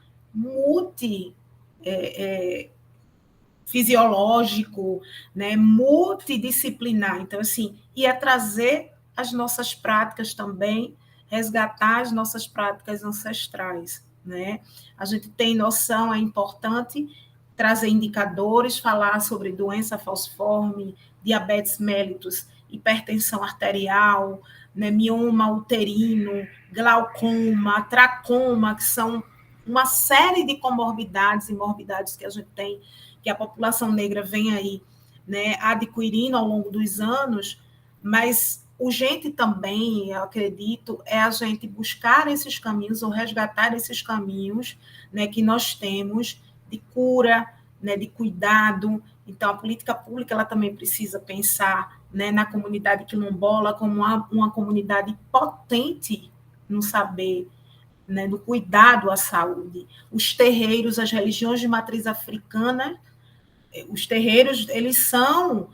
fisiológico, né, multidisciplinar. Então, assim, e é trazer as nossas práticas também, resgatar as nossas práticas ancestrais, né? A gente tem noção, é importante trazer indicadores, falar sobre doença falciforme, diabetes mellitus, hipertensão arterial, né, mioma uterino, glaucoma, tracoma, que são uma série de comorbidades e morbidades que a gente tem, que a população negra vem aí, né, adquirindo ao longo dos anos, mas urgente também, eu acredito, é a gente buscar esses caminhos, ou resgatar esses caminhos, né, que nós temos de cura, né, de cuidado. Então, a política pública, ela também precisa pensar, né, na comunidade quilombola como uma comunidade potente no saber, né, no cuidado à saúde. Os terreiros, as religiões de matriz africana, os terreiros, eles são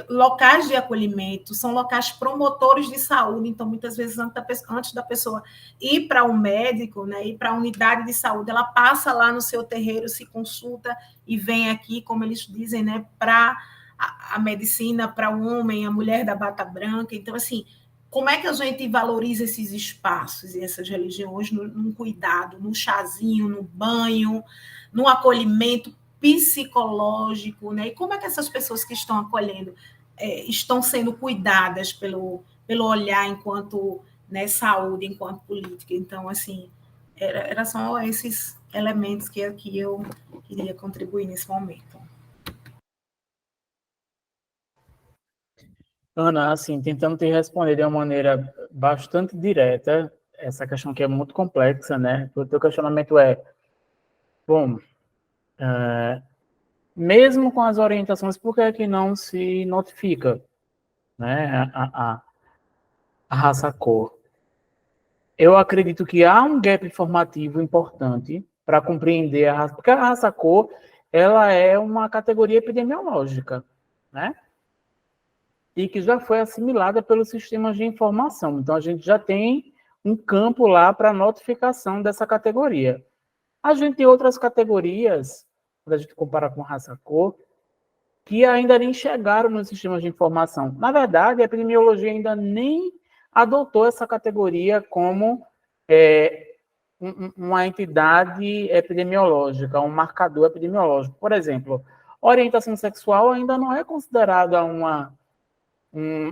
locais de acolhimento, são locais promotores de saúde. Então, muitas vezes, antes da pessoa ir para um médico, né, ir para a unidade de saúde, ela passa lá no seu terreiro, se consulta e vem aqui, como eles dizem, né, para a medicina, para o homem, a mulher da bata branca. Então, assim, como é que a gente valoriza esses espaços e essas religiões num cuidado, num chazinho, no banho, num acolhimento psicológico, né? E como é que essas pessoas que estão acolhendo estão sendo cuidadas pelo olhar enquanto, né, saúde, enquanto política? Então, assim, era só esses elementos que eu queria contribuir nesse momento. Ana, assim, tentando te responder de uma maneira bastante direta, essa questão que é muito complexa, né? O teu questionamento é, bom, mesmo com as orientações, por que é que não se notifica, né, a raça-cor? Eu acredito que há um gap informativo importante para compreender a raça, porque a raça-cor, ela é uma categoria epidemiológica, né? E que já foi assimilada pelos sistemas de informação. Então, a gente já tem um campo lá para notificação dessa categoria. A gente tem outras categorias, quando a gente compara com raça-cor, que ainda nem chegaram nos sistemas de informação. Na verdade, a epidemiologia ainda nem adotou essa categoria como uma entidade epidemiológica, um marcador epidemiológico. Por exemplo, orientação sexual ainda não é considerada um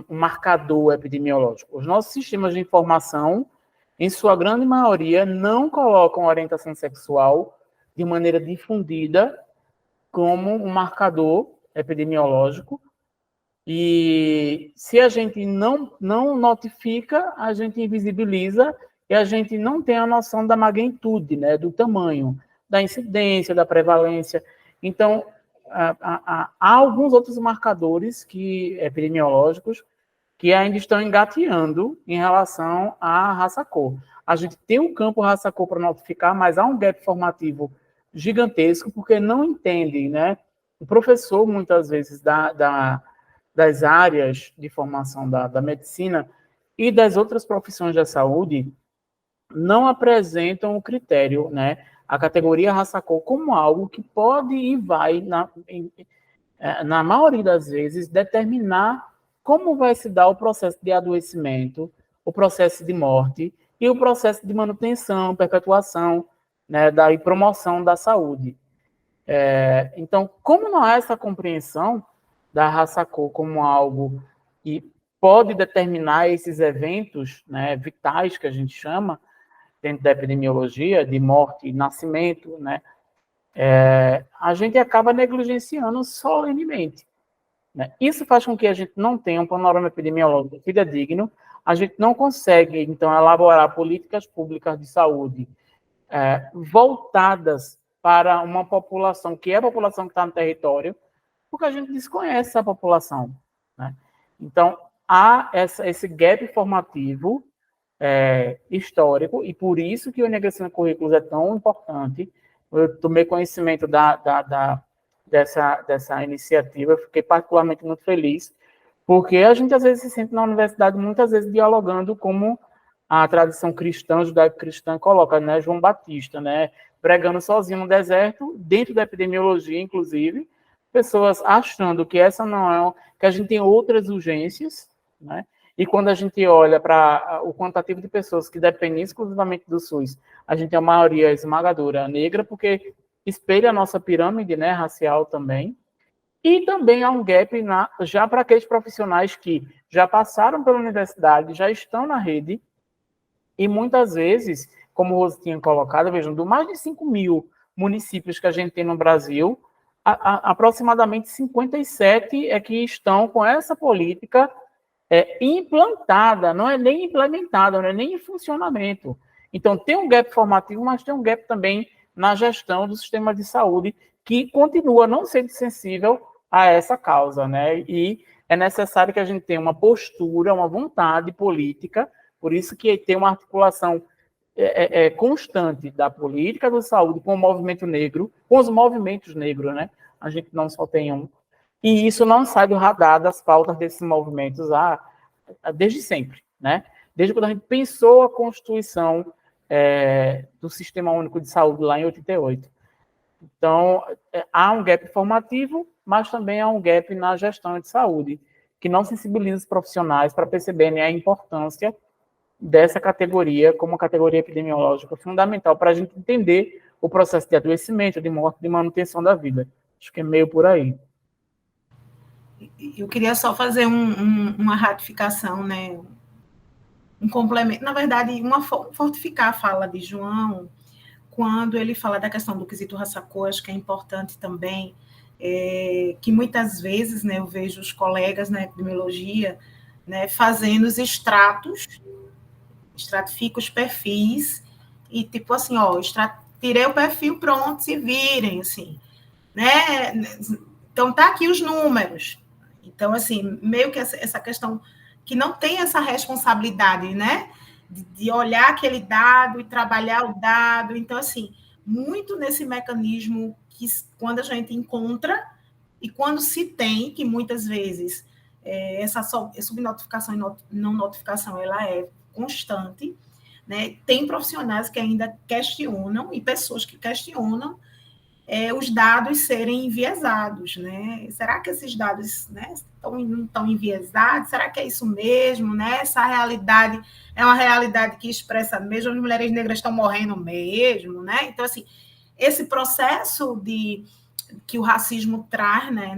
marcador epidemiológico. Os nossos sistemas de informação, em sua grande maioria, não colocam orientação sexual de maneira difundida como um marcador epidemiológico. E se a gente não notifica, a gente invisibiliza e a gente não tem a noção da magnitude, né, do tamanho, da incidência, da prevalência. Então, há alguns outros marcadores epidemiológicos que ainda estão engateando em relação à raça-cor. A gente tem um campo raça-cor para notificar, mas há um gap formativo gigantesco, porque não entende, né? O professor, muitas vezes, das áreas de formação da medicina e das outras profissões da saúde não apresentam o critério, né? A categoria raça cor como algo que pode e vai, na maioria das vezes, determinar como vai se dar o processo de adoecimento, o processo de morte e o processo de manutenção, perpetuação, né, e promoção da saúde. Então, como não há essa compreensão da raça cor como algo que pode determinar esses eventos, né, vitais, que a gente chama, dentro da epidemiologia, de morte e nascimento, né, a gente acaba negligenciando solenemente. Né? Isso faz com que a gente não tenha um panorama epidemiológico fidedigno, a gente não consegue, então, elaborar políticas públicas de saúde voltadas para uma população que é a população que está no território, porque a gente desconhece essa população. Né? Então, há esse gap formativo histórico, e por isso que o Enegrecendo Currículos é tão importante. Eu tomei conhecimento dessa iniciativa, fiquei particularmente muito feliz, porque a gente às vezes se sente na universidade, muitas vezes dialogando como a tradição cristã, judaico-cristã coloca, né, João Batista, né, pregando sozinho no deserto, dentro da epidemiologia, inclusive, pessoas achando que essa não é, que a gente tem outras urgências, né, e quando a gente olha para o quantitativo de pessoas que dependem exclusivamente do SUS, a gente tem a maioria esmagadora negra, porque espelha a nossa pirâmide, né, racial também. E também há um gap já para aqueles profissionais que já passaram pela universidade, já estão na rede, e muitas vezes, como o Rose tinha colocado, vejam, do mais de 5.000 municípios que a gente tem no Brasil, aproximadamente 57 é que estão com essa política implantada, não é nem implementada, não é nem em funcionamento. Então, tem um gap formativo, mas tem um gap também na gestão do sistema de saúde, que continua não sendo sensível a essa causa, né? E é necessário que a gente tenha uma postura, uma vontade política, por isso que tem uma articulação constante da política da saúde com o movimento negro, com os movimentos negros, né? A gente não só tem um. E isso não sai do radar das pautas desses movimentos desde sempre, né? Desde quando a gente pensou a constituição do Sistema Único de Saúde lá em 88. Então, há um gap formativo, mas também há um gap na gestão de saúde, que não sensibiliza os profissionais para perceberem a importância dessa categoria como uma categoria epidemiológica fundamental para a gente entender o processo de adoecimento, de morte, de manutenção da vida. Acho que é meio por aí. Eu queria só fazer uma ratificação, né? Um complemento, na verdade, fortificar a fala de João, quando ele fala da questão do quesito raça-cor, acho que é importante também, que muitas vezes, né, eu vejo os colegas na epidemiologia, né, fazendo os estratifico os perfis, e tipo assim, tirei o perfil, pronto, se virem, assim, né? Então, tá aqui os números. Então, assim, meio que essa questão que não tem essa responsabilidade, né? De olhar aquele dado e trabalhar o dado. Então, assim, muito nesse mecanismo que quando a gente encontra e quando se tem, que muitas vezes essa subnotificação e não notificação, ela é constante, né? Tem profissionais que ainda questionam e pessoas que questionam os dados serem enviesados, né? Será que esses dados, né, não estão enviesados? Será que é isso mesmo, né? Essa realidade é uma realidade que expressa mesmo, as mulheres negras estão morrendo mesmo, né? Então, assim, esse processo que o racismo traz, né,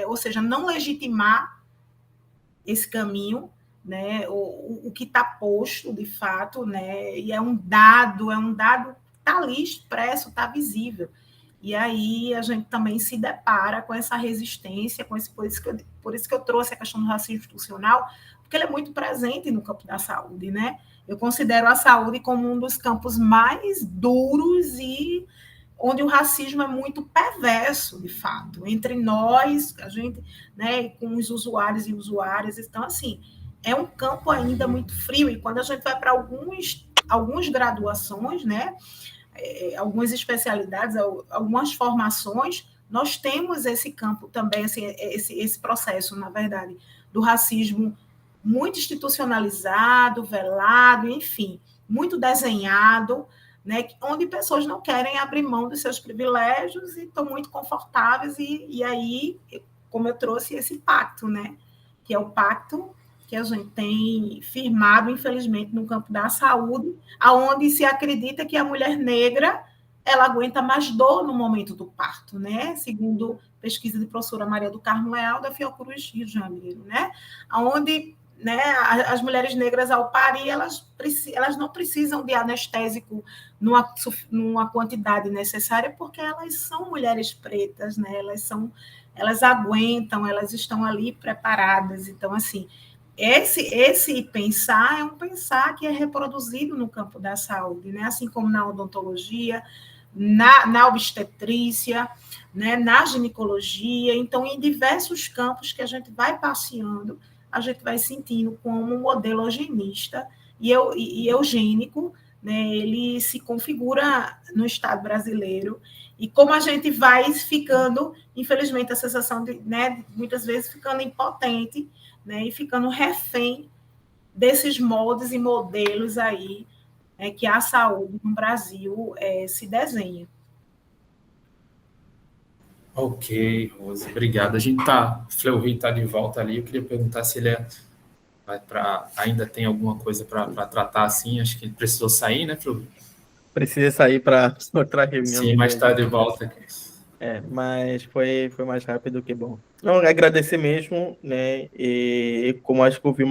ou seja, não legitimar esse caminho, né, o que está posto, de fato, né, e é um dado está ali expresso, está visível. E aí a gente também se depara com essa resistência, por isso que eu trouxe a questão do racismo institucional, porque ele é muito presente no campo da saúde, né? Eu considero a saúde como um dos campos mais duros e onde o racismo é muito perverso, de fato, entre nós, a gente, né, com os usuários e usuárias. Então, assim, é um campo ainda muito frio, e quando a gente vai para alguns algumas graduações, né, algumas especialidades, algumas formações, nós temos esse campo também, assim, esse processo, na verdade, do racismo muito institucionalizado, velado, enfim, muito desenhado, né, onde pessoas não querem abrir mão dos seus privilégios e estão muito confortáveis, e aí, como eu trouxe, esse pacto, né, que é o pacto que a gente tem firmado, infelizmente, no campo da saúde, aonde se acredita que a mulher negra ela aguenta mais dor no momento do parto, né? Segundo pesquisa de professora Maria do Carmo Leal, da Fiocruz, Rio de Janeiro, né? Onde, né, as mulheres negras, ao parir, elas não precisam de anestésico numa quantidade necessária, porque elas são mulheres pretas, né? Elas aguentam, elas estão ali preparadas. Então, assim, esse pensar é um pensar que é reproduzido no campo da saúde, né? Assim como na odontologia, na obstetrícia, né? Na ginecologia. Então, em diversos campos que a gente vai passeando, a gente vai sentindo como um modelo eugenista e eugênico, né? Ele se configura no Estado brasileiro, e como a gente vai ficando, infelizmente, a sensação de, né, muitas vezes ficando impotente, né, e ficando refém desses moldes e modelos aí, que a saúde no Brasil se desenha. Ok, Rose, obrigado. Fleury está de volta ali. Eu queria perguntar se ele ainda tem alguma coisa para tratar assim. Acho que ele precisou sair, né, Fleury? Precisa sair para outra reunião. Sim, mas está de volta aqui. Mas foi mais rápido que bom. Não, agradecer mesmo, né? E como acho que houve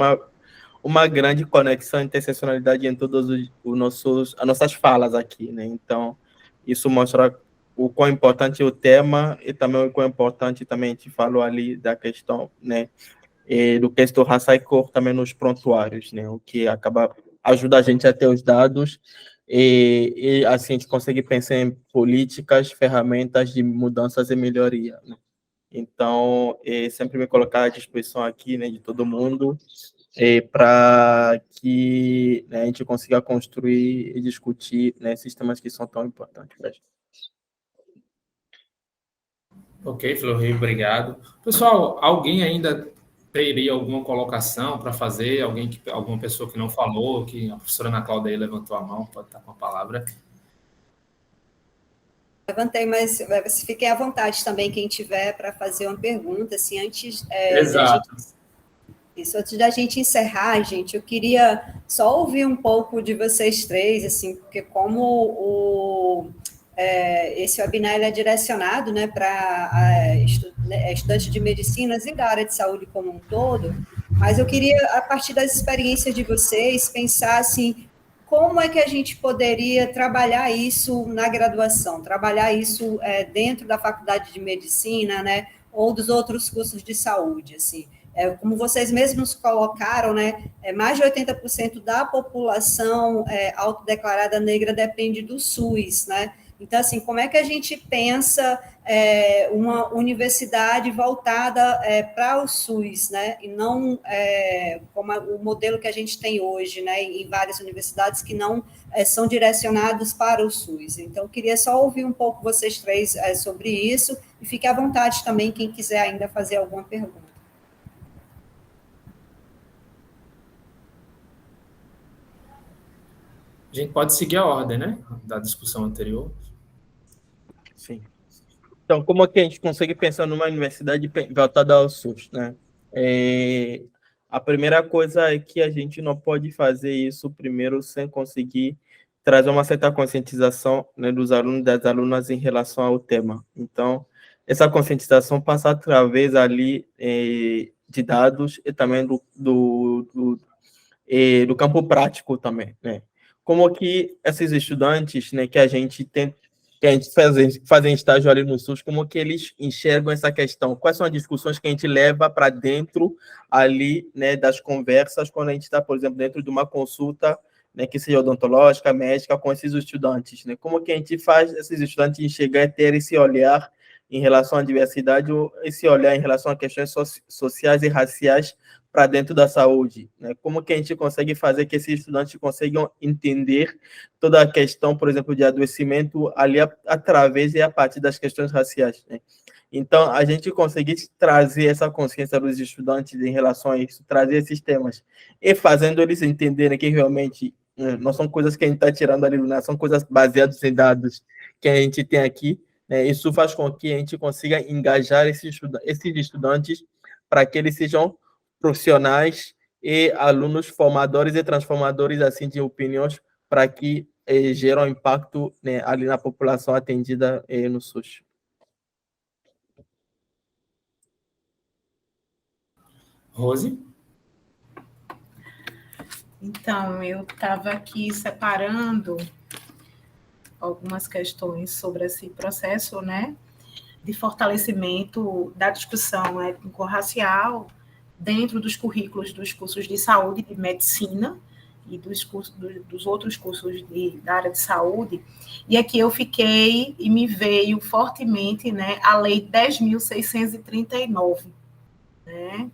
uma grande conexão, interseccionalidade em todos as nossas falas aqui, né? Então, isso mostra o quão importante é o tema e também o quão importante também a gente falou ali da questão, né? Do questão raça e cor também nos prontuários, né? O que ajuda a gente a ter os dados e assim a gente consegue pensar em políticas, ferramentas de mudanças e melhoria, né? Então, sempre me colocar à disposição aqui, né, de todo mundo, para que, né, a gente consiga construir e discutir, né, esses temas que são tão importantes para a gente. Ok, Fleury, obrigado. Pessoal, alguém ainda teria alguma colocação para fazer? Alguma pessoa que não falou, que a professora Ana Cláudia levantou a mão, pode estar com a palavra. Levantei, mas fiquem à vontade também, quem tiver, para fazer uma pergunta, assim, antes... Exato. Antes da gente encerrar, gente, eu queria só ouvir um pouco de vocês três, assim, porque como esse webinar é direcionado, né, para estudantes de medicinas e da área de saúde como um todo, mas eu queria, a partir das experiências de vocês, pensar, assim, como é que a gente poderia trabalhar isso na graduação, trabalhar isso dentro da faculdade de medicina, né, ou dos outros cursos de saúde, assim. Como vocês mesmos colocaram, né, mais de 80% da população autodeclarada negra depende do SUS, né? Então, assim, como é que a gente pensa uma universidade voltada para o SUS, né? E não como o modelo que a gente tem hoje, né? Em várias universidades que não são direcionados para o SUS. Então, eu queria só ouvir um pouco vocês três sobre isso, e fique à vontade também, quem quiser ainda fazer alguma pergunta. A gente pode seguir a ordem, né, da discussão anterior. Sim. Então, como é que a gente consegue pensar numa universidade voltada ao SUS, né? A primeira coisa é que a gente não pode fazer isso primeiro sem conseguir trazer uma certa conscientização, né, dos alunos e das alunas em relação ao tema. Então, essa conscientização passa através ali de dados e também do campo prático também, né? Como que esses estudantes, né, que a gente fazem estágio ali no SUS, como que eles enxergam essa questão? Quais são as discussões que a gente leva para dentro ali, né, das conversas, quando a gente está, por exemplo, dentro de uma consulta, né, que seja odontológica, médica, com esses estudantes, né? Como que a gente faz esses estudantes enxergar e ter esse olhar em relação à diversidade, ou esse olhar em relação a questões sociais e raciais, para dentro da saúde, né? Como que a gente consegue fazer que esses estudantes consigam entender toda a questão, por exemplo, de adoecimento ali através e a partir das questões raciais, né? Então, a gente conseguir trazer essa consciência dos estudantes em relação a isso, trazer esses temas, e fazendo eles entenderem que realmente não são coisas que a gente está tirando ali, né? São coisas baseadas em dados que a gente tem aqui, né? Isso faz com que a gente consiga engajar esses estudantes para que eles sejam profissionais e alunos formadores e transformadores assim de opiniões para que geram impacto, né, ali na população atendida no SUS. Rose? Então, eu estava aqui separando algumas questões sobre esse processo, né, de fortalecimento da discussão étnico-racial dentro dos currículos dos cursos de saúde e de medicina e dos outros cursos da área de saúde. E aqui eu fiquei e me veio fortemente, né, a Lei 10.639, né?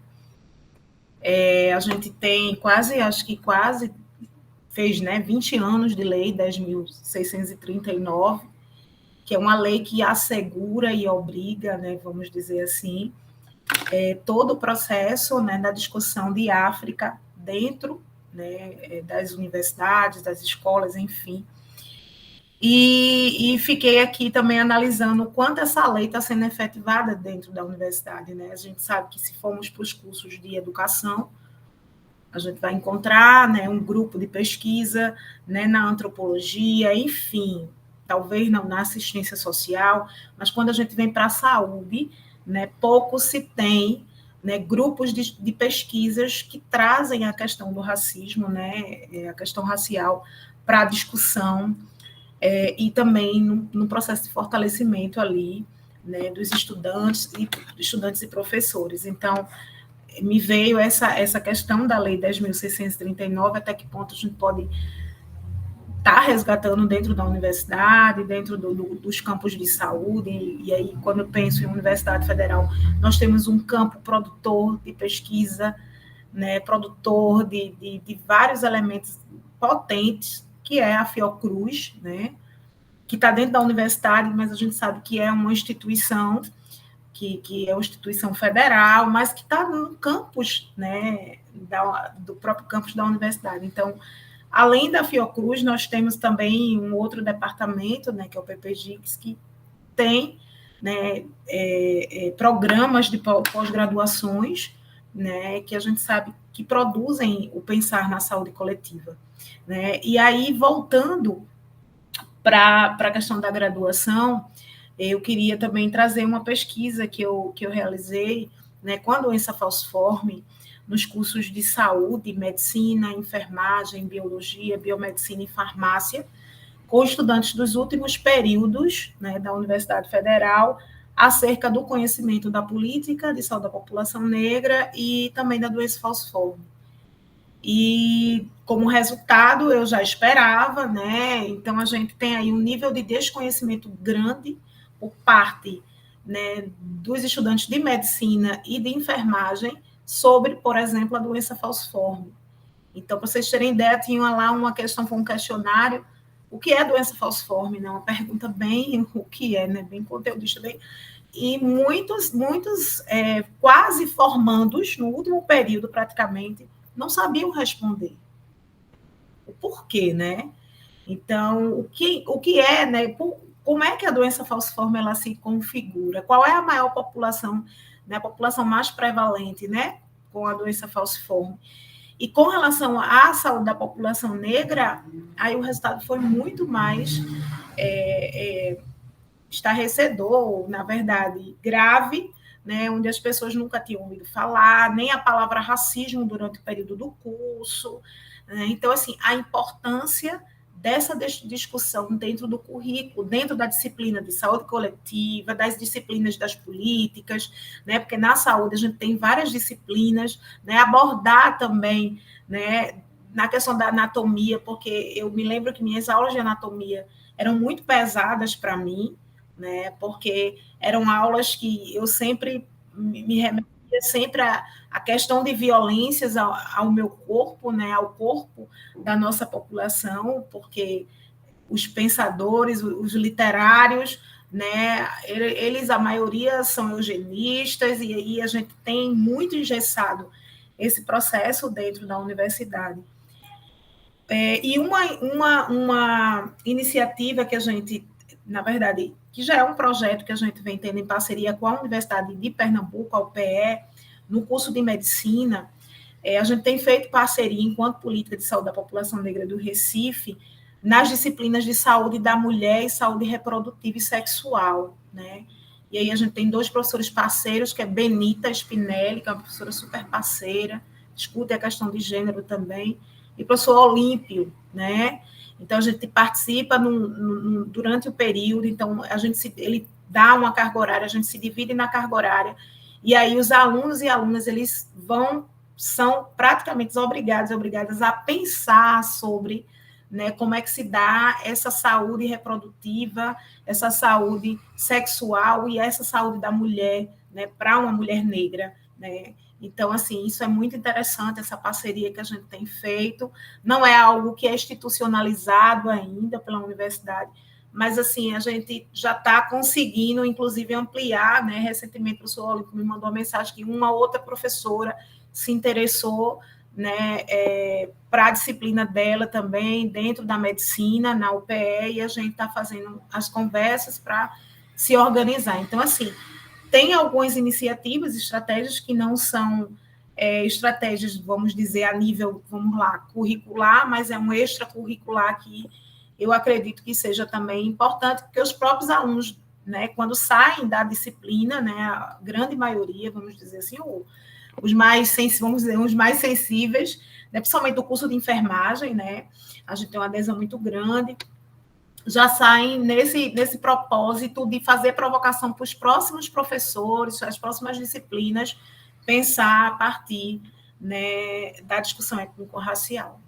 A gente tem acho que quase fez, né, 20 anos de Lei 10.639, que é uma lei que assegura e obriga, né, vamos dizer assim, todo o processo, né, da discussão de África dentro, né, das universidades, das escolas, enfim. E fiquei aqui também analisando o quanto essa lei está sendo efetivada dentro da universidade, né? A gente sabe que se formos para os cursos de educação, a gente vai encontrar, né, um grupo de pesquisa, né, na antropologia, enfim, talvez não na assistência social, mas quando a gente vem para a saúde, né, pouco se tem, né, grupos de pesquisas que trazem a questão do racismo, né, a questão racial para a discussão, e também no processo de fortalecimento ali, né, dos estudantes e professores. Então, me veio essa questão da Lei 10.639, até que ponto a gente pode estar resgatando dentro da universidade, dentro dos campos de saúde, e aí, quando eu penso em Universidade Federal, nós temos um campo produtor de pesquisa, né, produtor de vários elementos potentes, que é a Fiocruz, né, que está dentro da universidade, mas a gente sabe que é uma instituição, que é uma instituição federal, mas que está no campus, né, do próprio campus da universidade. Então, além da Fiocruz, nós temos também um outro departamento, né, que é o PPGIX, que tem, né, programas de pós-graduações, né, que a gente sabe que produzem o pensar na saúde coletiva, né? E aí, voltando para a questão da graduação, eu queria também trazer uma pesquisa que eu realizei, né, com a doença falciforme, nos cursos de saúde, medicina, enfermagem, biologia, biomedicina e farmácia, com estudantes dos últimos períodos, né, da Universidade Federal, acerca do conhecimento da política de saúde da população negra e também da doença falciforme. E, como resultado, eu já esperava, né? Então, a gente tem aí um nível de desconhecimento grande por parte, né, dos estudantes de medicina e de enfermagem sobre, por exemplo, a doença falciforme. Então, para vocês terem ideia, tinha lá uma questão com um questionário, o que é doença falciforme? Né? Uma pergunta bem, o que é, né? Bem conteudista, bem... E muitos quase formandos, no último período praticamente, não sabiam responder. O porquê, né? Então, o que é, né? Como é que a doença falciforme ela se configura? Qual é a maior população, né? A população mais prevalente, né? Com a doença falciforme. E com relação à saúde da população negra, aí o resultado foi muito mais estarrecedor, na verdade, grave, né, onde as pessoas nunca tinham ouvido falar, nem a palavra racismo durante o período do curso. Né? Então, assim, a importância dessa discussão dentro do currículo, dentro da disciplina de saúde coletiva, das disciplinas das políticas, né, porque na saúde a gente tem várias disciplinas, né, abordar também, né, na questão da anatomia, porque eu me lembro que minhas aulas de anatomia eram muito pesadas para mim, né, porque eram aulas que eu sempre me remetia sempre a questão de violências ao meu corpo, né, ao corpo da nossa população, porque os pensadores, os literários, né, eles, a maioria, são eugenistas, e aí a gente tem muito engessado esse processo dentro da universidade. E uma iniciativa que a gente, na verdade, que já é um projeto que a gente vem tendo em parceria com a Universidade de Pernambuco, a UPE, no curso de medicina, a gente tem feito parceria, enquanto política de saúde da população negra do Recife, nas disciplinas de saúde da mulher e saúde reprodutiva e sexual, né? E aí a gente tem 2 professores parceiros, que é Benita Spinelli, que é uma professora super parceira, discute a questão de gênero também, e o professor Olímpio, né? Então, a gente participa durante o período, então, ele dá uma carga horária, a gente se divide na carga horária, e aí os alunos e alunas, eles são praticamente obrigadas a pensar sobre, né, como é que se dá essa saúde reprodutiva, essa saúde sexual e essa saúde da mulher, né, para uma mulher negra, né? Então, assim, isso é muito interessante, essa parceria que a gente tem feito. Não é algo que é institucionalizado ainda pela universidade, mas, assim, a gente já está conseguindo, inclusive, ampliar, né? Recentemente, o professor Olímpio me mandou uma mensagem que uma outra professora se interessou, né, para a disciplina dela também, dentro da medicina, na UPE, e a gente está fazendo as conversas para se organizar. Então, assim, tem algumas iniciativas, estratégias que não são estratégias, vamos dizer, a nível, vamos lá, curricular, mas é um extracurricular que eu acredito que seja também importante, porque os próprios alunos, né, quando saem da disciplina, né, a grande maioria, vamos dizer assim, os mais sensíveis, né, principalmente do curso de enfermagem, né, a gente tem uma adesão muito grande, já saem nesse propósito de fazer provocação para os próximos professores, as próximas disciplinas, pensar a partir, né, da discussão étnico-racial.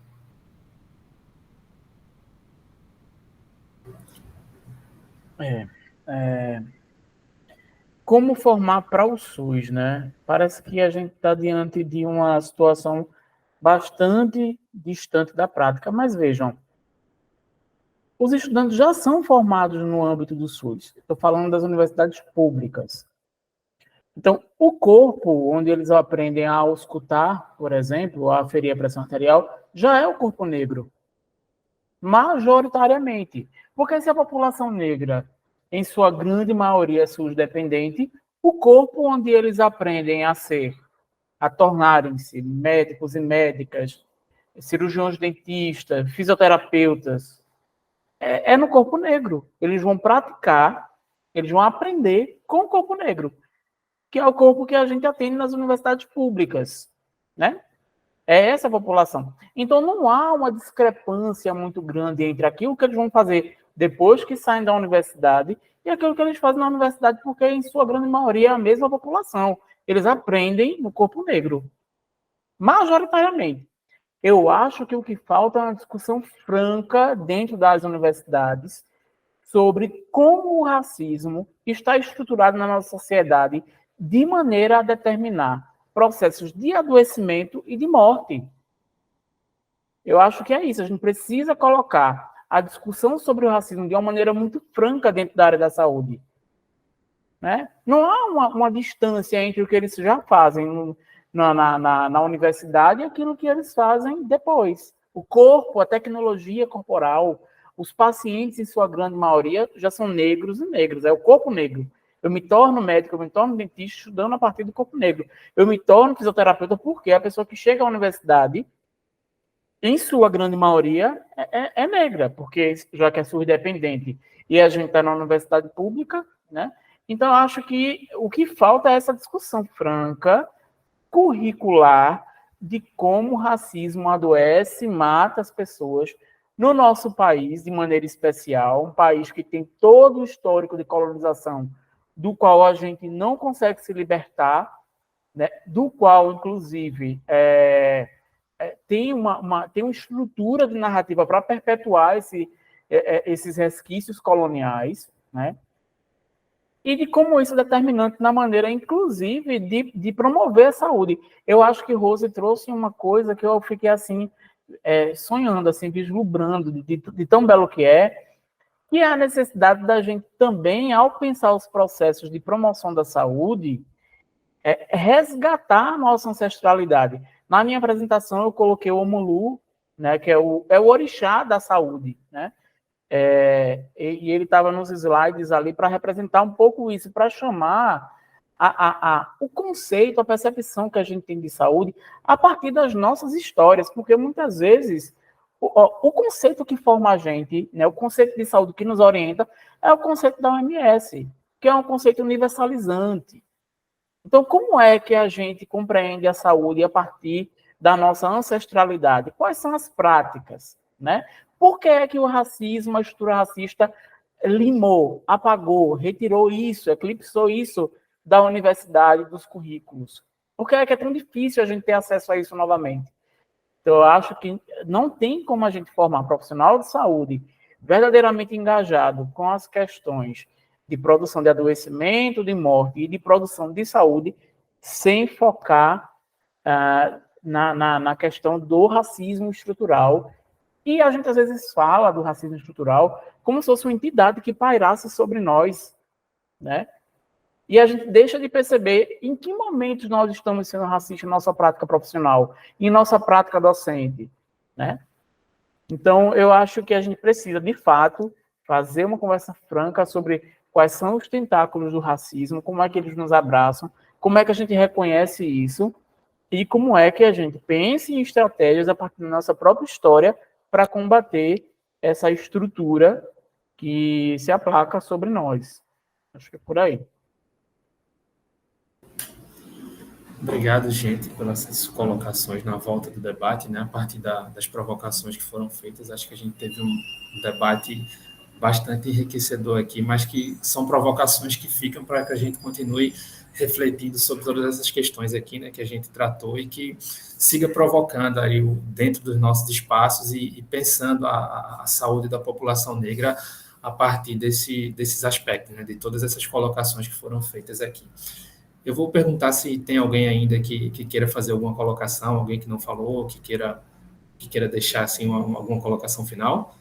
Como formar para o SUS, né? Parece que a gente está diante de uma situação bastante distante da prática, mas vejam, os estudantes já são formados no âmbito do SUS. Estou falando das universidades públicas. Então, o corpo onde eles aprendem a auscultar, por exemplo, a aferir a pressão arterial, já é o corpo negro. Majoritariamente. Porque se a população negra, em sua grande maioria, é SUS-dependente, o corpo onde eles aprendem a tornarem-se médicos e médicas, cirurgiões dentistas, fisioterapeutas, é no corpo negro. Eles vão praticar, eles vão aprender com o corpo negro, que é o corpo que a gente atende nas universidades públicas, né? É essa a população. Então, não há uma discrepância muito grande entre aquilo que eles vão fazer depois que saem da universidade e aquilo que eles fazem na universidade, porque, em sua grande maioria, é a mesma população. Eles aprendem no corpo negro, majoritariamente. Eu acho que o que falta é uma discussão franca dentro das universidades sobre como o racismo está estruturado na nossa sociedade de maneira a determinar processos de adoecimento e de morte. Eu acho que é isso. A gente precisa colocar a discussão sobre o racismo de uma maneira muito franca dentro da área da saúde, né? Não há uma distância entre o que eles já fazem na universidade e aquilo que eles fazem depois. O corpo, a tecnologia corporal, os pacientes, em sua grande maioria, já são negros e negras. É o corpo negro. Eu me torno médico, eu me torno dentista estudando a partir do corpo negro. Eu me torno fisioterapeuta porque a pessoa que chega à universidade, em sua grande maioria, é negra, porque já que é SUS-dependente e a gente está na universidade pública, né? Então, eu acho que o que falta é essa discussão franca, curricular, de como o racismo adoece e mata as pessoas no nosso país, de maneira especial, um país que tem todo o histórico de colonização, do qual a gente não consegue se libertar, né? Do qual, inclusive, tem uma estrutura de narrativa para perpetuar esses resquícios coloniais, né? e de como isso é determinante na maneira, inclusive, de promover a saúde. Eu acho que Rose trouxe uma coisa que eu fiquei assim, sonhando, assim, vislumbrando de tão belo que é a necessidade da gente também, ao pensar os processos de promoção da saúde, resgatar a nossa ancestralidade. Na minha apresentação, eu coloquei o Omulu, né, que é o orixá da saúde, né? E ele estava nos slides ali para representar um pouco isso, para chamar o conceito, a percepção que a gente tem de saúde a partir das nossas histórias, porque muitas vezes o conceito que forma a gente, né, o conceito de saúde que nos orienta, é o conceito da OMS, que é um conceito universalizante. Então, como é que a gente compreende a saúde a partir da nossa ancestralidade? Quais são as práticas, né? Por que é que o racismo, a estrutura racista, limou, apagou, retirou isso, eclipsou isso da universidade, dos currículos? Por que é tão difícil a gente ter acesso a isso novamente? Então, eu acho que não tem como a gente formar profissional de saúde verdadeiramente engajado com as questões de produção de adoecimento, de morte e de produção de saúde, sem focar na questão do racismo estrutural. E a gente, às vezes, fala do racismo estrutural como se fosse uma entidade que pairasse sobre nós, né? E a gente deixa de perceber em que momentos nós estamos sendo racistas em nossa prática profissional, em nossa prática docente, né? Então, eu acho que a gente precisa, de fato, fazer uma conversa franca sobre quais são os tentáculos do racismo, como é que eles nos abraçam, como é que a gente reconhece isso, e como é que a gente pensa em estratégias a partir da nossa própria história para combater essa estrutura que se aplaca sobre nós. Acho que é por aí. Obrigado, gente, pelas colocações na volta do debate, né? A partir das provocações que foram feitas, acho que a gente teve um debate bastante enriquecedor aqui, mas que são provocações que ficam para que a gente continue refletindo sobre todas essas questões aqui, né, que a gente tratou e que siga provocando aí dentro dos nossos espaços e pensando a saúde da população negra a partir desses aspectos, né, de todas essas colocações que foram feitas aqui. Eu vou perguntar se tem alguém ainda que queira fazer alguma colocação, alguém que não falou, que queira deixar assim alguma colocação final.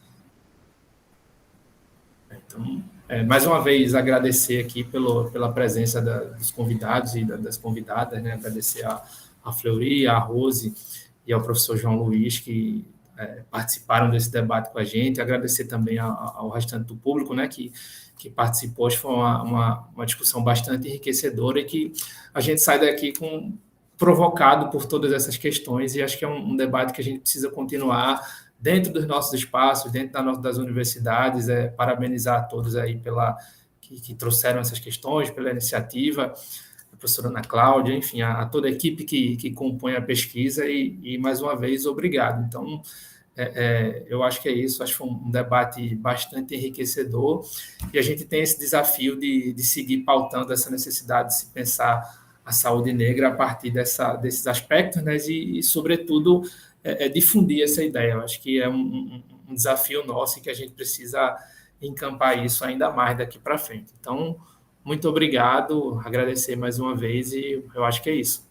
Então, mais uma vez, agradecer aqui pela presença dos convidados e das convidadas, né? Agradecer a Fleury, a Rose e ao professor João Luiz, que participaram desse debate com a gente. Agradecer também ao restante do público, né? Que participou. Acho que foi uma discussão bastante enriquecedora e que a gente sai daqui provocado por todas essas questões, e acho que é um debate que a gente precisa continuar dentro dos nossos espaços, dentro das universidades. Parabenizar a todos aí que trouxeram essas questões, pela iniciativa, a professora Ana Cláudia, enfim, a toda a equipe que compõe a pesquisa, e mais uma vez, obrigado. Então, eu acho que é isso, acho que foi um debate bastante enriquecedor, e a gente tem esse desafio de seguir pautando essa necessidade de se pensar a saúde negra a partir desses aspectos, né, e sobretudo, difundir essa ideia. Eu acho que é um desafio nosso e que a gente precisa encampar isso ainda mais daqui para frente. Então, muito obrigado, agradecer mais uma vez, e eu acho que é isso.